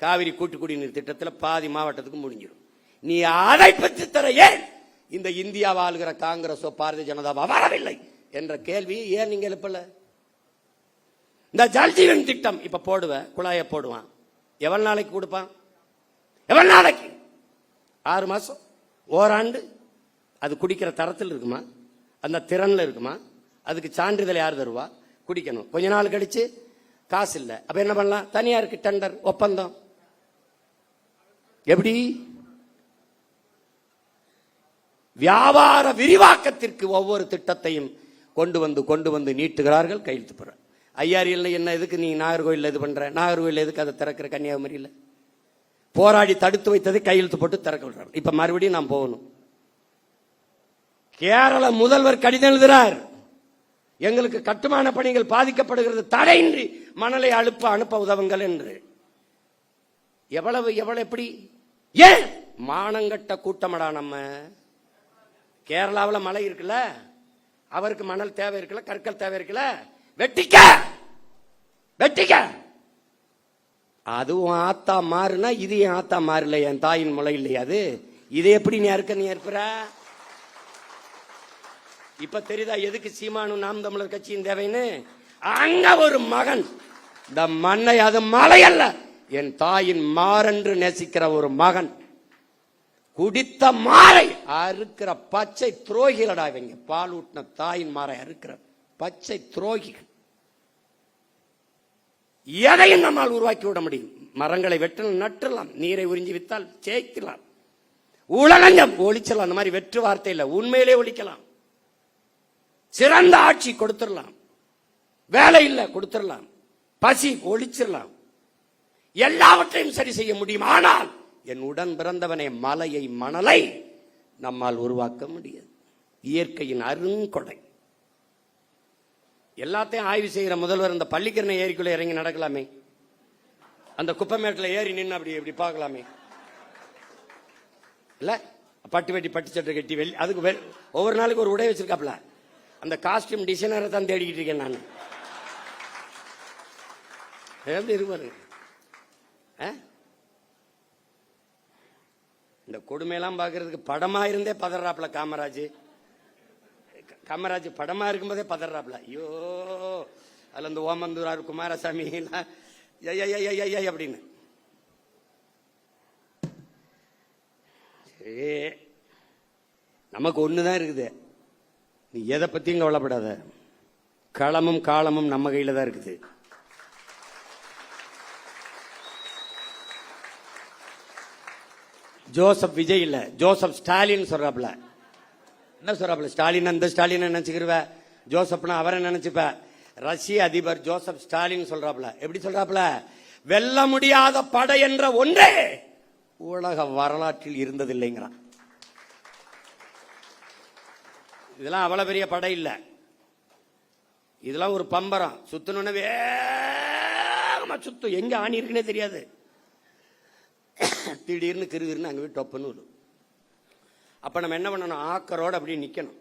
காவிரி கூட்டு குடிநீர் திட்டத்தில் பாதி மாவட்டத்துக்கு முடிஞ்சிடும். நீ அதை பெற்று தர ஏன் இந்த இந்தியா ஆளுகிற காங்கிரஸோ பாரதிய ஜனதாவோ வரவில்லை என்ற கேள்வி ஏன் நீங்க எழுப்பல? இந்த ஜல்ஜீவன் திட்டம் இப்ப போடுவேன், குழாய போடுவான். எவ்வளவு நாளைக்கு கொடுப்பான்? எவ்வளவு நாளைக்கு? 6 மாசம், ஓராண்டு. அது குடிக்கிற தரத்தில் இருக்குமா? அந்த திறன்ல இருக்குமா? அதுக்கு சான்றிதழ் யார் தருவா? குடிக்கணும். கொஞ்ச நாள் கழிச்சு காசு இல்ல, அப்ப என்ன பண்ணலாம்? தனியாருக்கு டெண்டர், ஒப்பந்தம். எப்படி? வியாபார விரிவாக்கத்திற்கு ஒவ்வொரு திட்டத்தையும் கொண்டு வந்து நீட்டுகிறார்கள், கையெழுத்து போற. ஐயாரியல்ல என்ன எதுக்கு நீ நாகர்கோவில் இது பண்ற? நாகர்கோவில் எதுக்கு அதை திறக்கிற? கன்னியாகுமரியில் போராடி தடுத்து வைத்ததை கையெழுத்து போட்டு திறக்க விடுறாங்க. இப்ப மறுபடியும் நாம் போகணும். கேரள முதல்வர் கடிதம் எழுதுறார், எங்களுக்கு கட்டுமான பணிகள் பாதிக்கப்படுகிறது, தடையின்றி மணலை அனுப்ப உதவுங்கள் என்று. எவ்வளவு எப்படி? ஏன்? மானங்கட்ட கூட்டமடா நம்ம. கேரளாவில் மழை இருக்குல்ல, அவருக்கு மணல் தேவை இருக்குல்ல, கற்கள் தேவை இருக்குல்ல, வெட்டிக்க. அதுவும் ஆத்தா மாறுனா இது என் ஆத்தா மாறல, என் தாயின் முளை இல்லையா அது? இதை எப்படி நீ ஏற்பற? இப்ப தெரியுதா எதுக்கு சீமானு நாம் தமிழர் கட்சியின் தேவைன்னு? அங்க ஒரு மகன் இந்த மண்ணை, அது மலை அல்ல, என் தாயின் மாறென்று நேசிக்கிற ஒரு மகன் குடித்த மாறை அறுக்கிற பச்சை துரோகிகளடா இவங்க. பால் ஊட்டின தாயின் மாறை அறுக்கிற பச்சை துரோகிகள். எதையும் நம்மால் உருவாக்கி விட முடியும். மரங்களை வெட்டலாம், நட்டலாம், நீரை உறிஞ்சி வித்தால் சேர்க்கலாம், உலகஞ்சம் ஒழிச்சலாம். அந்த மாதிரி வெற்று வார்த்தை இல்ல, உண்மையிலே ஒழிக்கலாம். சிறந்த ஆட்சி கொடுத்துடலாம், வேலை இல்ல கொடுத்துடலாம், பசி ஒழிச்சிடலாம், எல்லாவற்றையும் சரி செய்ய முடியும். ஆனால் என் உடன் பிறந்தவனே, மலையை மணலை நம்மால் உருவாக்க முடியாது. இயற்கையின் அருங்கொடை. எல்லாத்தையும் ஆய்வு செய்கிற முதல்வர் இந்த பள்ளிக்கரணை ஏரிக்குள்ள இறங்கி நடக்கலாமே, அந்த குப்பைமேட்டில் ஏறி நின்று அப்படி பார்க்கலாமே இல்ல? பட்டு வெட்டி பட்டு சட்டை கட்டி வெளி, அதுக்கு ஒவ்வொரு நாளைக்கு ஒரு உடை வச்சிருக்காப்ல. அந்த காஸ்டியூம் டிசைனரை தான் தேடிக்கிட்டு இருக்கேன் நான். எப்படி இருப்பாரு? இந்த கொடுமையெல்லாம் பார்க்கறதுக்கு படமா இருந்தே பதறாப்ல காமராஜ் படமா இருக்கும்போதே பதறாப்ல. ஐயோ, அதுல இந்த ஓமந்தூரார் குமாரசாமி அப்படின்னு. நமக்கு ஒண்ணுதான் இருக்குது, நீ எதை பத்தியும் கவலைப்படாத. களமும் காலமும் நம்ம கையில தான் இருக்குது. ஜோசப் விஜய் இல்ல, ஜோசப் ஸ்டாலின் சொல்றாப்ல. என்ன சொல்றாப்ல? ஸ்டாலின் அந்த ஸ்டாலின் நினைச்சுக்கிருவ, ஜோசப்னா அவரை நினைச்சுப்ப. ரஷ்ய அதிபர் ஜோசப் ஸ்டாலின் சொல்றாப்ல. எப்படி சொல்றாப்ல? வெல்ல முடியாத படை என்ற ஒன்றே உலக வரலாற்றில் இருந்ததில்லைங்கிறான். இதெல்லாம் அவ்வளவு பெரிய படை இல்ல, இதெல்லாம் ஒரு பம்பரம். சுத்தணும்னு வேகமா சுத்தும், எங்க ஆணி இருக்குன்னே தெரியாது. திடீர்னு கிருகிருன்னு அங்க போய் டொப்புன்னு வரும். அப்ப நம்ம என்ன பண்ணணும்? ஆக்கரோட அப்படி நிக்கணும்.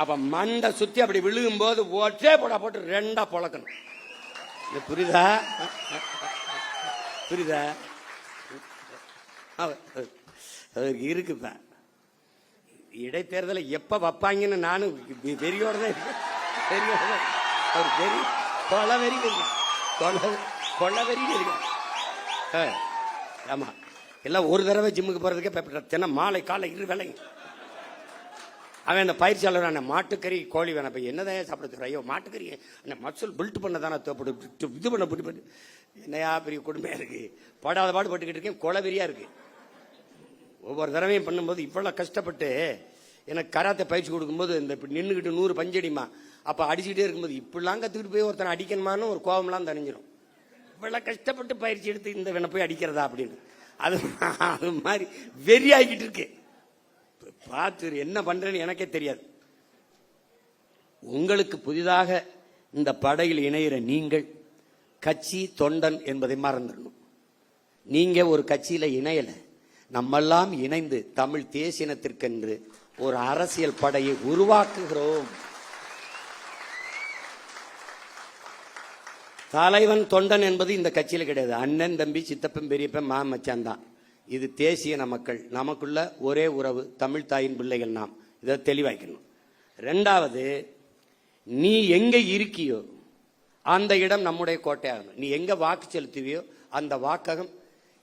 அப்ப மண்டை சுத்தி அப்படி விழுகும் போது ஒற்றே போட்டு 2 பொளக்கணும். புரியுதா? புரியுதா? அதுக்கு இருக்குப்ப இடைத்தேர்தலை எப்ப வைப்பாங்கன்னு நானும் வெறியோட தான் இருக்கேன். அவர் வெறி கொலவெறி கொலவெறி இருக்கு. ஆமா, எல்லாம் ஒரு தடவை ஜிம்முக்கு போறதுக்கே தினம் மாலை காலை இரு வேலைங்க. அவன் அந்த பயிற்சியாளர் அந்த மாட்டுக்கறி கோழி வேணாம், இப்போ என்னதான் சாப்பிட ஐயோ மாட்டுக்கறி அந்த மசூல் பில்ட் பண்ண தானே இது பண்ண பிடிப்பட்டு என்னையா பெரிய கொடுமையா இருக்கு. படாத பாடு பட்டுக்கிட்டு இருக்கேன், கொலவெறியா இருக்கு. ஒவ்வொரு தடவையும் பண்ணும்போது இப்பெல்லாம் கஷ்டப்பட்டு எனக்கு கராத்தை பயிற்சி கொடுக்கும்போது இந்த நின்றுக்கிட்டு 100 பஞ்சடிமா அப்போ அடிச்சுக்கிட்டே இருக்கும்போது இப்படிலாம் கற்றுக்கிட்டு போய் ஒருத்தனை அடிக்கணுமான்னு ஒரு கோபம்லாம் தணிஞ்சிடும். இப்பெல்லாம் கஷ்டப்பட்டு பயிற்சி எடுத்து இந்த வேணை போய் அடிக்கிறதா அப்படின்னு அது மாதிரி வெறியாகிக்கிட்டு இருக்கு. பார்த்து என்ன பண்றேன்னு எனக்கே தெரியாது. உங்களுக்கு புதிதாக இந்த படையில் இணைகிற நீங்கள் கட்சி தொண்டன் என்பதை மறந்துடணும். நீங்க ஒரு கட்சியில இணையல, நம்மெல்லாம் இணைந்து தமிழ் தேசியனத்திற்கென்று ஒரு அரசியல் படையை உருவாக்குகிறோம். தலைவன் தொண்டன் என்பது இந்த கட்சியில கிடையாது. அண்ணன் தம்பி சித்தப்பன் பெரியப்பன் மாமச்சான் தான். இது தேசியன மக்கள், நமக்குள்ள ஒரே உறவு, தமிழ் தாயின் பிள்ளைகள். நாம் இதை தெளிவாக்கணும். 2வது, நீ எங்க இருக்கியோ அந்த இடம் நம்முடைய கோட்டையாகணும். நீ எங்க வாக்கு செலுத்துவியோ அந்த வாக்ககம்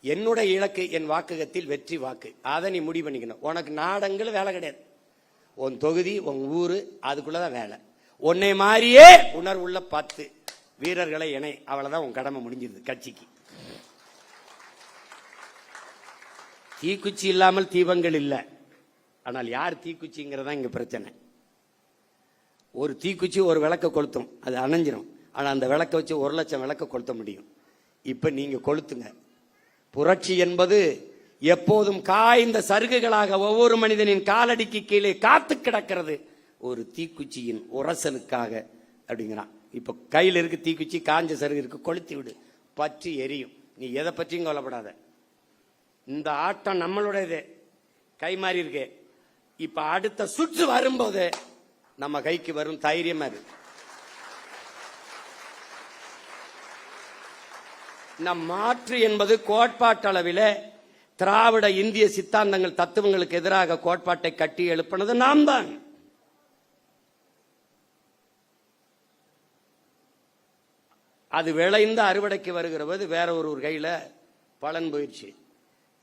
என்னுடைய இலக்கு, என் வாக்ககத்தில் வெற்றி வாக்கு. அதை நீ முடிவு பண்ணிக்கணும். உனக்கு நாடங்கள் வேலை கிடையாது. உன் தொகுதி, உன் ஊரு, அதுக்குள்ளதான் வேலை. உன்னை மாதிரியே உணர்வுள்ள 10 வீரர்களை இணை, அவ்வளவுதான் உன் கடமை முடிஞ்சிருது கட்சிக்கு. தீக்குச்சி இல்லாமல் தீபங்கள் இல்லை. ஆனால் யார் தீக்குச்சிங்கிறதா இங்க பிரச்சனை. ஒரு தீக்குச்சி ஒரு விளக்க கொளுத்தும், அது அணைஞ்சிரும். ஆனா அந்த விளக்க வச்சு 1 லட்சம் விளக்க கொளுத்த முடியும். இப்ப நீங்க கொளுத்துங்க. புரட்சி என்பது எப்போதும் காய்ந்த சருகுகளாக ஒவ்வொரு மனிதனின் காலடிக்கு கீழே காத்து கிடக்கிறது ஒரு தீக்குச்சியின் உரசலுக்காக அப்படிங்கிறான். இப்ப கையில் இருக்கு தீக்குச்சி, காஞ்ச சருகு இருக்கு, கொளுத்தி விடு, பற்றி எரியும். நீ எதை பற்றியும் கவலைப்படாத. இந்த ஆட்டம் நம்மளுடையது, கை மாறி இருக்கு. இப்ப அடுத்த சுற்று வரும்போது நம்ம கைக்கு வரும் தைரியமா இருக்கு. நம் மாற்று என்பது கோட்பாட்டளவில் திராவிட இந்திய சித்தாந்தங்கள் தத்துவங்களுக்கு எதிராக கோட்பாட்டை கட்டி எழுப்பினது நாம் தான். அது விளைந்த அறுவடைக்கு வருகிற போது வேற ஒரு கையில பலன் போயிடுச்சு.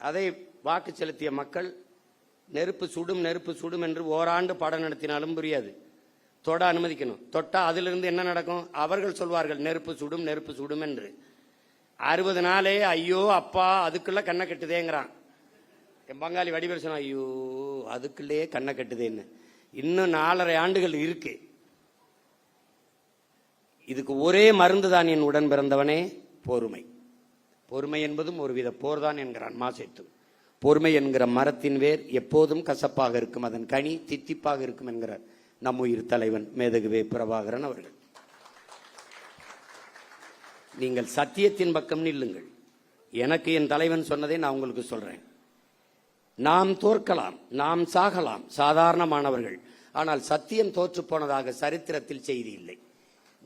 அதை வாக்கு செலுத்திய மக்கள் நெருப்பு சுடும் என்று ஓராண்டு பாடம் நடத்தினாலும் புரியாது. தொட அனுமதிக்கணும். தொட்டா அதிலிருந்து என்ன நடக்கும்? அவர்கள் சொல்வார்கள் நெருப்பு சுடும் என்று. 60 நாளே ஐயோ அப்பா அதுக்குள்ள கண்ணை கட்டுதேங்கிறான். என் பங்காளி வடிவேல் சொன்னா ஐயோ அதுக்குள்ளே கண்ணை கட்டுதேன்னு. இன்னும் 4.5 ஆண்டுகள் இருக்கு. இதுக்கு ஒரே மருந்து தான் என் உடன் பிறந்தவனே, பொறுமை. பொறுமை என்பதும் ஒருவித போர்தான் என்கிறான் மாசேத்து. பொறுமை என்கிற மரத்தின் வேர் எப்போதும் கசப்பாக இருக்கும், அதன் கனி தித்திப்பாக இருக்கும் என்கிறார் நம் உயிர் தலைவன் மேதகுவே பிரபாகரன் அவர்கள். நீங்கள் சத்தியத்தின் பக்கம் நில்லுங்கள். எனக்கு என் தலைவன் சொன்னதை நான் உங்களுக்கு சொல்றேன். நாம் தோற்கலாம், நாம் சாகலாம், சாதாரணமானவர்கள். ஆனால் சத்தியம் தோற்று போனதாக சரித்திரத்தில் செய்தி இல்லை.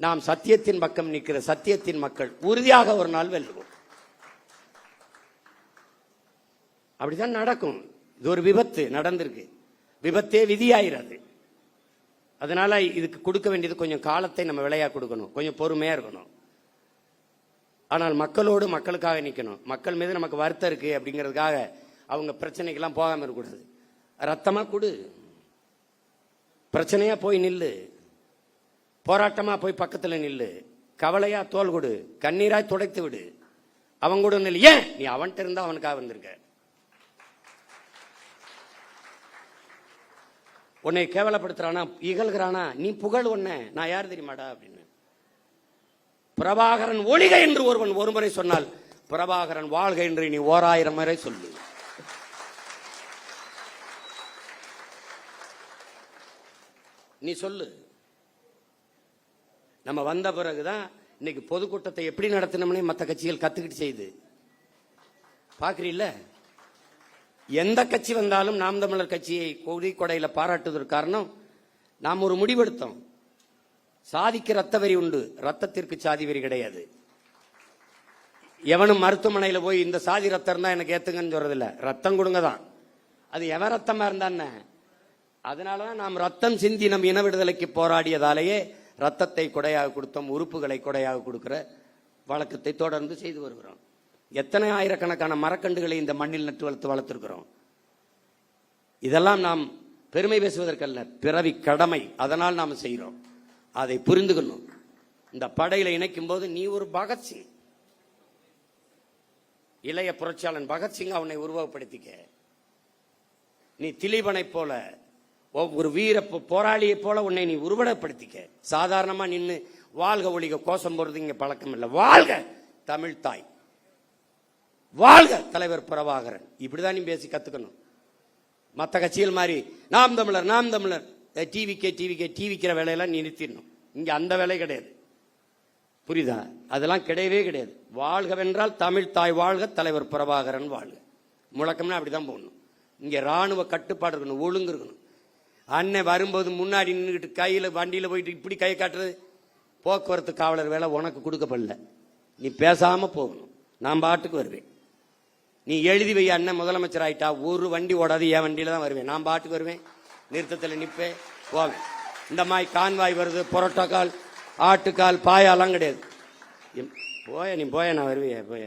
நாம் சத்தியத்தின் பக்கம் நிற்கிற சத்தியத்தின் மக்கள் உறுதியாக ஒரு நாள் வெல்லுவோம். அப்படிதான் நடக்கும். இது ஒரு விபத்து நடந்திருக்கு, விபத்தே விதியாயிராது. அதனால இதுக்கு கொடுக்க வேண்டியது கொஞ்சம் காலத்தை நம்ம விலையா கொடுக்கணும், கொஞ்சம் பொறுமையா இருக்கணும். ஆனால் மக்களோடு மக்களுக்காக நிற்கணும். மக்கள் மீது நமக்கு வருத்தம் இருக்கு அப்படிங்கிறதுக்காக அவங்க பிரச்சனைக்கெல்லாம் போகாம இருக்கக்கூடாது. ரத்தமா கொடு, பிரச்சனையா போய் நில்லு, போராட்டமா போய் பக்கத்துல நில்லு, கவலையா தோல் கொடு, கண்ணீராய் துடைத்து விடு. அவங்க கூட நில்லு. ஏன் நீ அவன்கிட்ட இருந்தா அவனுக்காக வந்திருக்க. உன்னை கேவலப்படுத்துறானா, இகழ்கிறானா, நீ புகழ் ஒன்ன. நான் யார் தெரியுமாடா அப்படின்னு. பிரபாகரன் ஒளிக என்று ஒருவன் ஒருமுறை சொன்னால் பிரபாகரன் வாழ்க என்று நீ 1000 முறை சொல்லு. நீ சொல்லு. நம்ம வந்த பிறகுதான் இன்னைக்கு பொதுக்கூட்டத்தை எப்படி நடத்தினோம்னே மற்ற கட்சிகள் கத்துக்கிட்டு செய்து பாக்குறீல்ல. எந்த கட்சி வந்தாலும் நாம் தமிழர் கட்சியை கொடையில பாராட்டுவதற்கு காரணம், நாம் ஒரு முடிவெடுத்தோம். சாதிக்கு ரத்த வெறி உண்டு, ரத்தத்திற்கு சாதி வெறி கிடையாது. எவனும் மருத்துவமனையில் போய் இந்த சாதி ரத்தம் இருந்தா எனக்கு ஏத்துங்கன்னு சொல்றதில்ல, ரத்தம் கொடுங்க தான். அது எவன் ரத்தமா இருந்தான்னு. அதனாலதான் நாம் ரத்தம் சிந்தி நம் இன விடுதலைக்கு போராடியதாலேயே ரத்தத்தை கொடையாக கொடுத்தோம், உறுப்புகளை கொடையாக கொடுக்கிற வழக்கத்தை தொடர்ந்து செய்து வருகிறோம். எத்தனை ஆயிரக்கணக்கான மரக்கண்டுகளை இந்த மண்ணில் நட்டு வளர்த்திருக்கிறோம். இதெல்லாம் நாம் பெருமை பேசுவதற்கல்ல, பிறவி கடமை. அதனால் நாம் செய்கிறோம். அதை புரிந்துக்கணும். இந்த படையில இணைக்கும் போது நீ ஒரு பகத்சிங், இளைய புரட்சியாளன் பகத்சிங் அவனை உருவகப்படுத்திக்க. நீ திலீபனை போல ஒரு வீர போராளியை போல உன்னை நீ உருவகப்படுத்திக்க. சாதாரணமா நின்று வாழ்க ஒழிக கோஷம் போடுறது இங்க பழக்கம் இல்லை. வாழ்க தமிழ் தாய், வாழ்க தலைவர் பிரபாகரன், இப்படிதான் நீ பேசி கத்துக்கணும். மற்ற கட்சிகள் மாதிரி நாம் தமிழர் நாம் தமிழர் டிவிக்கிற வேலையெல்லாம் நீ நிறுத்திடணும். இங்க அந்த வேலை கிடையாது, புரியுதா? அதெல்லாம் கிடையவே கிடையாது. வாழ்க வென்றால் தமிழ் தாய் வாழ்க, தலைவர் பிரபாகரன் வாழ்க. முழக்கம்னா அப்படிதான் போடணும். இங்க ராணுவ கட்டுப்பாடு இருக்கணும், ஒழுங்கு இருக்கணும். அண்ணன் வரும்போது முன்னாடி நின்றுட்டு கையில வண்டியில போயிட்டு இப்படி கை காட்டுறது போக்குவரத்து காவலர் வேலை உனக்கு கொடுக்கப்படல. நீ பேசாம போகணும். நான் பாட்டுக்கு வருவேன். நீ எழுதி வை, அண்ணன் முதலமைச்சர் ஆயிட்டா ஒரு வண்டி ஓடாது, என் வண்டியில தான் வருவேன். நான் பாட்டுக்கு வருவேன், நிறுத்தத்தில் நிற்பேன், போவேன். இந்த மாதிரி கான்வாய் வருது, புரோட்டோக்கால், ஆட்டுக்கால், பாயாலாம் கிடையாது. போய நீ போய, நான் வருவேன். போய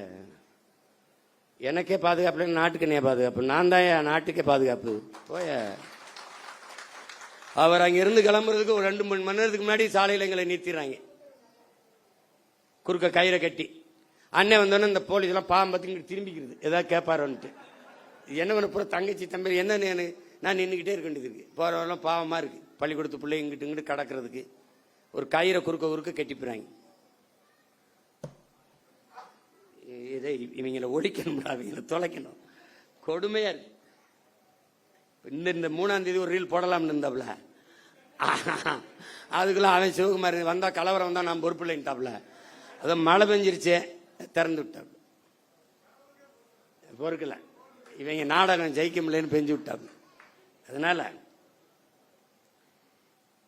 எனக்கே பாதுகாப்பு, நாட்டுக்கு நீ பாதுகாப்பு. நான் தான் என் நாட்டுக்கே பாதுகாப்பு. போய அவர் அங்க இருந்து கிளம்புறதுக்கு ஒரு 2-3 மணி நேரத்துக்கு முன்னாடி சாலையில் எங்களை நிறுத்திடுறாங்க, குறுக்க கயிறை கட்டி. அண்ணன் வந்தோடனே இந்த போலீஸ் எல்லாம் பாம்பத்துக்கு திரும்பிக்கிறது, ஏதாவது கேட்பாரோன்ட்டு. என்ன பண்ண பூரா தங்கச்சி தம்பி என்ன நான் நின்றுக்கிட்டே இருக்க வேண்டியது இருக்கு. போறவெல்லாம் பாவமா இருக்கு, பள்ளிக்கூடத்து பிள்ளை இங்கிட்டு இங்கிட்டு கடக்கிறதுக்கு ஒரு கயிறை குறுக்க கட்டிப்புறாங்க. இதை இவங்களை ஒழிக்கணும், அவங்களை தொலைக்கணும். கொடுமையா இருக்கு. இந்த 3ஆம் தேதி ஒரு ரீல் போடலாம்னு இருந்தாப்ல, அதுக்குள்ள அவன் சிவகுமார் வந்தா கலவரம் வந்தா நான் பொறுப்பு இல்லைன்ட்டாப்ல. அதை மழை பெஞ்சிருச்சே திறந்து விட்டாப்ல, பொறுக்கல. இவங்க நாடகம் ஜெயிக்க முடியலன்னு பெஞ்சு விட்டாப்ல. அதனால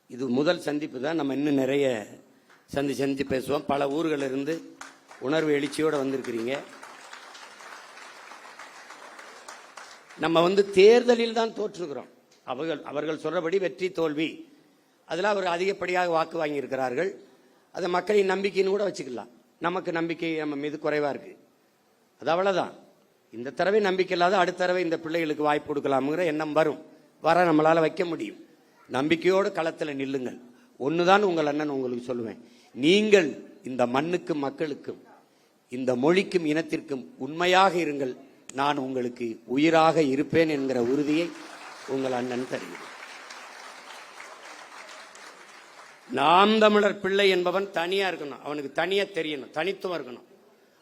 இது முதல் சந்திப்பு தான். நம்ம இன்னும் நிறைய சந்திச்சு பேசுவோம். பல ஊர்களில் இருந்து உணர்வு எழுச்சியோட வந்திருக்கிறீங்க. நம்ம தேர்தலில் தான் தோற்றுகிறோம். அவர்கள் சொல்றபடி வெற்றி தோல்வி அதில் அவர் அதிகப்படியாக வாக்கு வாங்கி இருக்கிறார்கள். அதை மக்களின் நம்பிக்கைன்னு கூட வச்சுக்கலாம். நமக்கு நம்பிக்கை நம்ம மீது குறைவா இருக்கு, அது அவ்வளவுதான். இந்த தடவை நம்பிக்கை இல்லாத அடுத்த தடவை இந்த பிள்ளைகளுக்கு வாய்ப்பு கொடுக்கலாம்ங்கிற எண்ணம் வர நம்மளால வைக்க முடியும். நம்பிக்கையோடு களத்தில் நில்லுங்கள். ஒண்ணுதான் உங்கள் அண்ணன் உங்களுக்கு சொல்லுவேன், நீங்கள் இந்த மண்ணுக்கும் மக்களுக்கும் இந்த மொழிக்கும் இனத்திற்கும் உண்மையாக இருங்கள். நான் உங்களுக்கு உயிராக இருப்பேன் என்கிற உறுதியை உங்கள் அண்ணன் தருகிறேன். நாம் தமிழர் பிள்ளை என்பவன் தனியா இருக்கணும், அவனுக்கு தனியா தெரியணும், தனித்துவம் இருக்கணும்.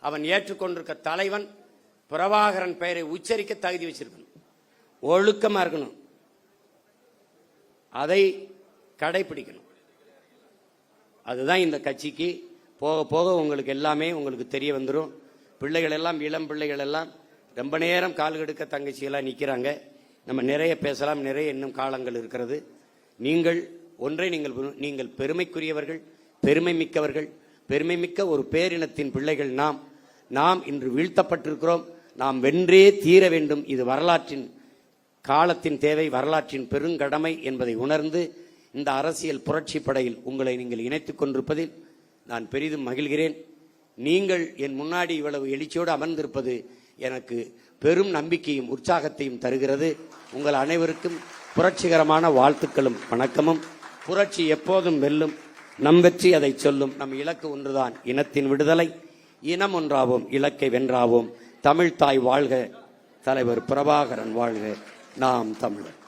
அவன் ஏற்றுக்கொண்டிருக்க தலைவன் பிரபாகரன் பெயரை உச்சரிக்க தகுதி வச்சிருக்கணும், ஒழுக்கமா இருக்கணும், அதை கடைபிடிக்கணும். அதுதான் இந்த கட்சிக்கு போக போக உங்களுக்கு எல்லாமே உங்களுக்கு தெரிய வந்துடும். பிள்ளைகள் எல்லாம், இளம் பிள்ளைகள் எல்லாம் ரொம்ப நேரம் கால் கெடுக்க தங்கச்சியெல்லாம் நிற்கிறாங்க. நம்ம நிறைய பேசலாம், நிறைய இன்னும் காலங்கள் இருக்கிறது. நீங்கள் பெருமைக்குரியவர்கள், பெருமை மிக்கவர்கள், பெருமை மிக்க ஒரு பேரினத்தின் பிள்ளைகள். நாம் இன்று வீழ்த்தப்பட்டிருக்கிறோம். நாம் வென்றே தீர வேண்டும். இது வரலாற்றின் காலத்தின் தேவை, வரலாற்றின் பெருங்கடமை என்பதை உணர்ந்து இந்த அரசியல் புரட்சி படையில் உங்களை நீங்கள் இணைத்துக் கொண்டிருப்பதில் நான் பெரிதும் மகிழ்கிறேன். நீங்கள் என் முன்னாடி இவ்வளவு எழுச்சியோடு அமர்ந்திருப்பது எனக்கு பெரும் நம்பிக்கையும் உற்சாகத்தையும் தருகிறது. உங்கள் அனைவருக்கும் புரட்சிகரமான வாழ்த்துக்களும் வணக்கமும். புரட்சி எப்போதும் வெல்லும், நம் வெற்றி அதை சொல்லும். நம் இலக்கு ஒன்றுதான், இனத்தின் விடுதலை. இனம் ஒன்றாவோம், இலக்கை வென்றாவோம். தமிழ் தாய் வாழ்க, தலைவர் பிரபாகரன் வாழ்க, நாம் தமிழர்.